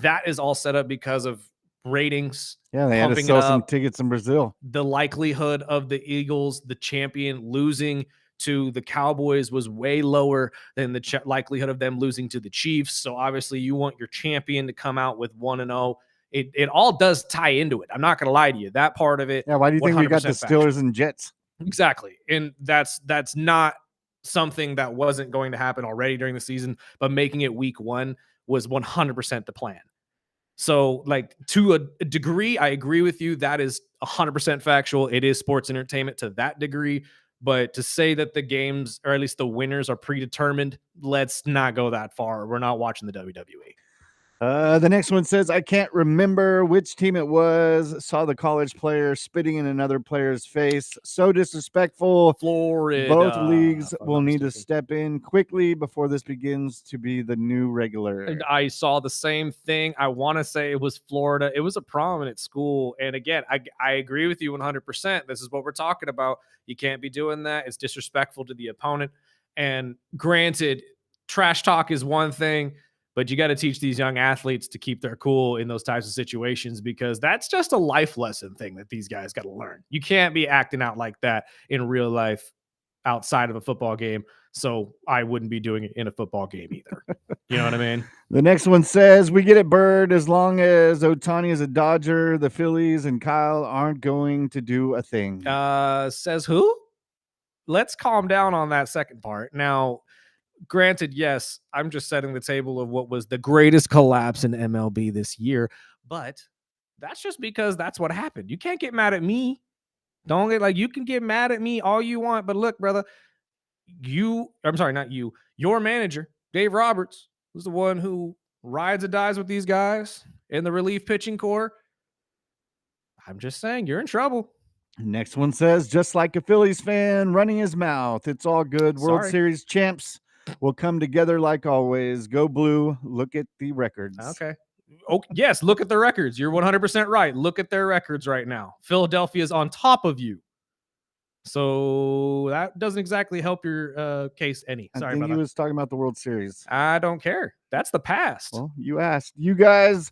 That is all set up because of ratings. Yeah, they had to pumping it sell some up. tickets in Brazil. The likelihood of the Eagles, the champion, losing to the Cowboys was way lower than the likelihood of them losing to the Chiefs. So obviously you want your champion to come out with 1-0. It all does tie into it. I'm not going to lie to you. That part of it. Yeah, why do you think we got the 100% factual. Steelers and Jets? Exactly. And that's not something that wasn't going to happen already during the season, but making it week 1 was 100% the plan. So, like, to a degree, I agree with you. That is 100% factual. It is sports entertainment to that degree. But to say that the games, or at least the winners, are predetermined, let's not go that far. We're not watching the WWE. The next one says, I can't remember which team it was. Saw the college player spitting in another player's face. So disrespectful. Florida. Both leagues if I'm will not need to mistaken. step in quickly before this begins to be the new regular. And I saw the same thing. I want to say it was Florida. It was a prominent school. And again, I agree with you 100%. This is what we're talking about. You can't be doing that. It's disrespectful to the opponent. And granted, trash talk is one thing, but you got to teach these young athletes to keep their cool in those types of situations, because that's just a life lesson thing that these guys got to learn. You can't be acting out like that in real life outside of a football game. So I wouldn't be doing it in a football game either. You know what I mean? The next one says, we get it, Bird. As long as Ohtani is a Dodger, the Phillies and Kyle aren't going to do a thing. Says who? Let's calm down on that second part. Now, granted, yes, I'm just setting the table of what was the greatest collapse in MLB this year, but that's just because that's what happened. You can't get mad at me. Don't get you can get mad at me all you want, but look, brother, I'm sorry, not you, your manager, Dave Roberts, was the one who rides or dies with these guys in the relief pitching core. I'm just saying, you're in trouble. Next one says, just like a Phillies fan running his mouth. It's all good. World Sorry. Series champs will come together like always. Go blue. Look at the records. Okay. Oh, yes, look at the records. You're 100% right. Look at their records right now. Philadelphia's on top of you. So that doesn't exactly help your case any. I Sorry think about he that. was talking about the World Series. I don't care. That's the past. Well, you asked. You guys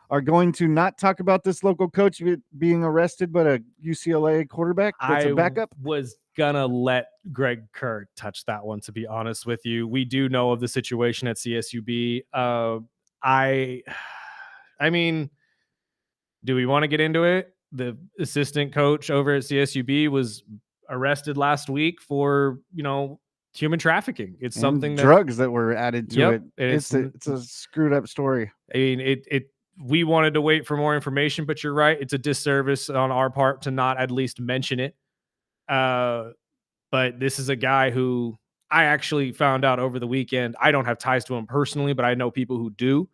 are going to not talk about this local coach being arrested, but a UCLA quarterback that's a backup? Was gonna let Greg Kern touch that one, to be honest with you. We do know of the situation at CSUB. I mean, do we want to get into it? The assistant coach over at CSUB was arrested last week for, human trafficking. It's And something drugs that were added to it. It's It's a screwed up story. I mean, we wanted to wait for more information, but you're right. It's a disservice on our part to not at least mention it. But this is a guy who I actually found out over the weekend. I don't have ties to him personally, but I know people who do.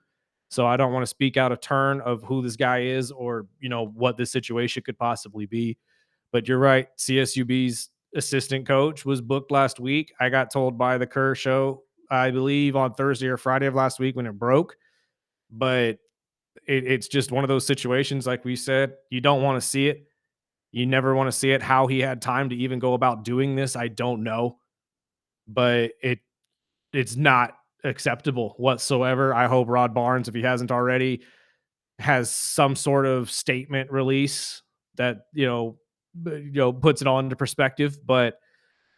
So I don't want to speak out of turn of who this guy is or, what this situation could possibly be. But you're right. CSUB's assistant coach was booked last week. I got told by the Kerr show, I believe on Thursday or Friday of last week when it broke. But it's just one of those situations, like we said, you don't want to see it. You never want to see it. How he had time to even go about doing this, I don't know. But it's not acceptable whatsoever. I hope Rod Barnes, if he hasn't already, has some sort of statement release that puts it all into perspective. But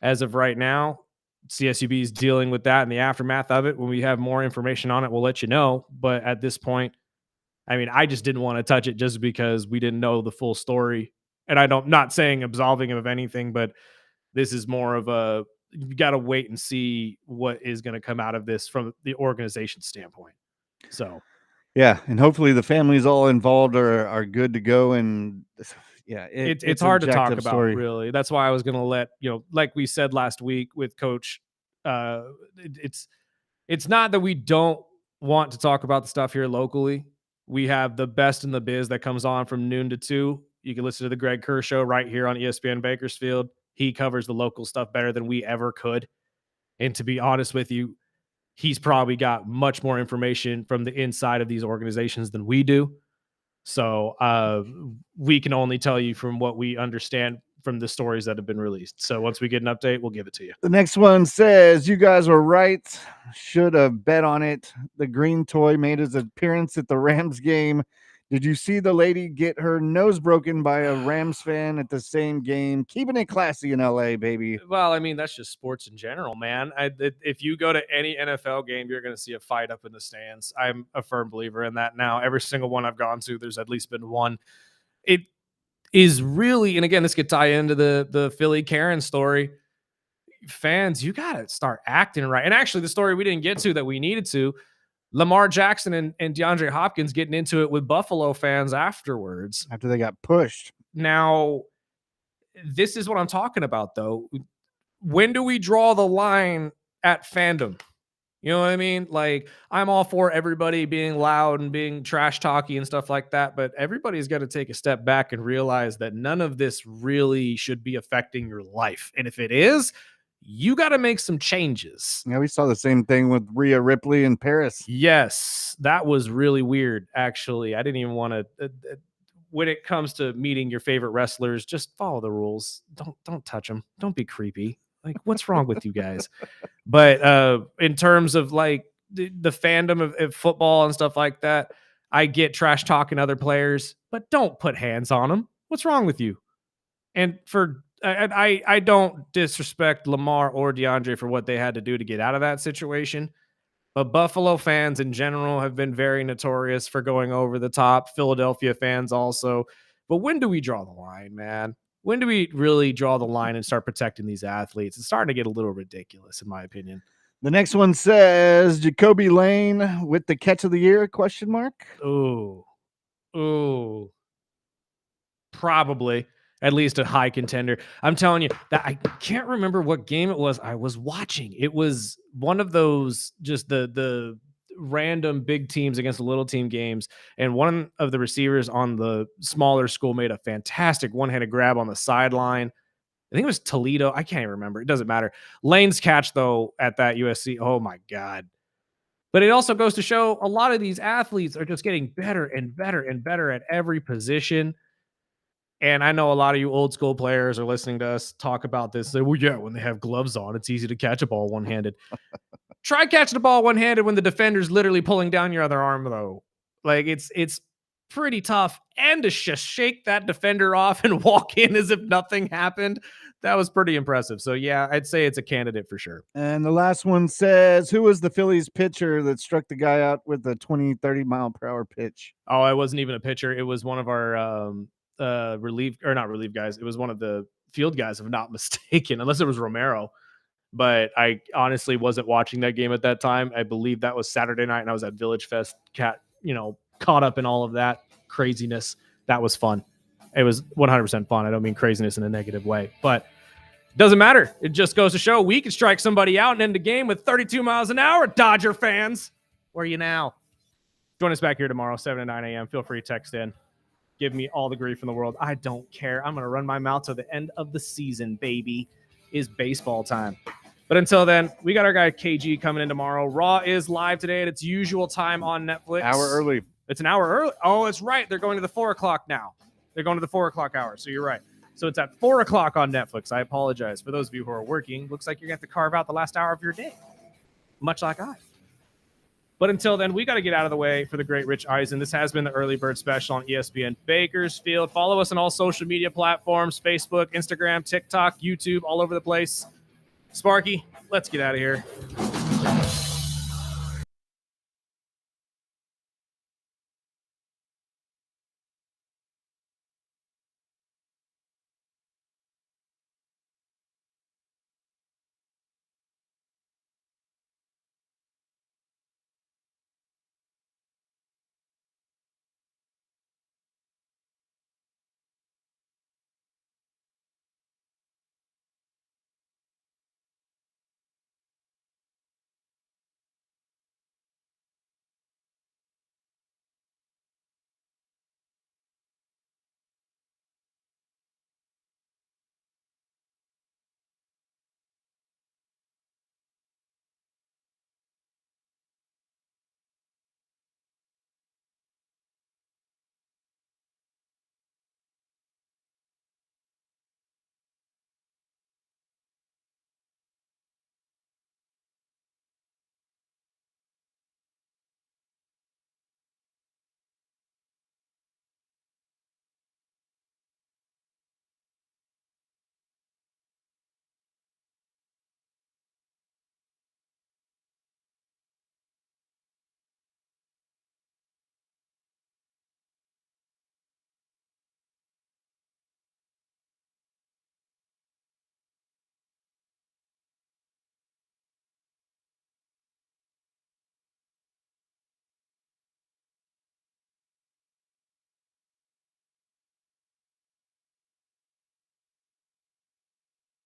as of right now, CSUB is dealing with that in the aftermath of it. When we have more information on it, we'll let you know. But at this point, I mean, I just didn't want to touch it just because we didn't know the full story. And not saying absolving him of anything, but this is more of you got to wait and see what is going to come out of this from the organization standpoint. So, yeah. And hopefully the families all involved are good to go. And yeah, it's hard to talk about, really. That's why I was going to let, like we said last week with Coach, it's not that we don't want to talk about the stuff here locally. We have the best in the biz that comes on from noon to 2. You can listen to the Greg Kerr show right here on ESPN Bakersfield. He covers the local stuff better than we ever could. And to be honest with you, he's probably got much more information from the inside of these organizations than we do. So we can only tell you from what we understand from the stories that have been released. So once we get an update, we'll give it to you. The next one says, you guys were right. Should have bet on it. The green toy made his appearance at the Rams game. Did you see the lady get her nose broken by a Rams fan at the same game? Keeping it classy in LA, baby. Well, I mean, that's just sports in general, man. If you go to any NFL game, you're going to see a fight up in the stands. I'm a firm believer in that now. Every single one I've gone to, there's at least been one. It is really, and again, this could tie into the Philly Karen story. Fans, you got to start acting right. And actually, the story we didn't get to that we needed to, Lamar Jackson and DeAndre Hopkins getting into it with Buffalo fans afterwards. After they got pushed. Now, this is what I'm talking about, though. When do we draw the line at fandom? You know what I mean? Like, I'm all for everybody being loud and being trash talky and stuff like that, but everybody's got to take a step back and realize that none of this really should be affecting your life. And if it is, you got to make some changes. Yeah, we saw the same thing with Rhea Ripley in Paris. Yes, that was really weird, actually. I didn't even want to. When it comes to meeting your favorite wrestlers, just follow the rules. Don't touch them. Don't be creepy. Like, what's wrong with you guys? But in terms of like the fandom of football and stuff like that, I get trash talking other players, but don't put hands on them. What's wrong with you? And I don't disrespect Lamar or DeAndre for what they had to do to get out of that situation. But Buffalo fans in general have been very notorious for going over the top. Philadelphia fans also. But when do we draw the line, man? When do we really draw the line and start protecting these athletes? It's starting to get a little ridiculous, in my opinion. The next one says Jacoby Lane with the catch of the year, ? Ooh. Probably. At least a high contender. I'm telling you that I can't remember what game it was I was watching. It was one of those just the random big teams against the little team games. And one of the receivers on the smaller school made a fantastic one-handed grab on the sideline. I think it was Toledo. I can't even remember. It doesn't matter. Lane's catch, though, at that USC. Oh, my God. But it also goes to show a lot of these athletes are just getting better and better and better at every position. And I know a lot of you old school players are listening to us talk about this. Say, well, yeah, when they have gloves on, it's easy to catch a ball one-handed. Try catching the ball one-handed when the defender's literally pulling down your other arm, though. Like, it's pretty tough. And to just shake that defender off and walk in as if nothing happened, that was pretty impressive. So, yeah, I'd say it's a candidate for sure. And the last one says, who was the Phillies pitcher that struck the guy out with a 20, 30 mile per hour pitch? Oh, it wasn't even a pitcher. It was one of our not relief guys. It was one of the field guys, if I'm not mistaken, unless it was Romero. But I honestly wasn't watching that game at that time. I believe that was Saturday night, and I was at Village Fest, caught up in all of that craziness. That was fun. It was 100% fun. I don't mean craziness in a negative way, but it doesn't matter. It just goes to show we can strike somebody out and end the game with 32 miles an hour. Dodger fans, where are you now? Join us back here tomorrow, 7 to 9 a.m. Feel free to text in. Give me all the grief in the world. I don't care. I'm going to run my mouth to the end of the season, baby. Is baseball time. But until then, we got our guy KG coming in tomorrow. Raw is live today at its usual time on Netflix. Hour early. It's an hour early. Oh, it's right. They're going to the 4 o'clock now. They're going to the 4 o'clock hour. So you're right. So it's at 4 o'clock on Netflix. I apologize. For those of you who are working, looks like you're going to have to carve out the last hour of your day. Much like I. But until then, we got to get out of the way for the great Rich Eisen. This has been the Early Bird Special on ESPN Bakersfield. Follow us on all social media platforms, Facebook, Instagram, TikTok, YouTube, all over the place. Sparky, let's get out of here.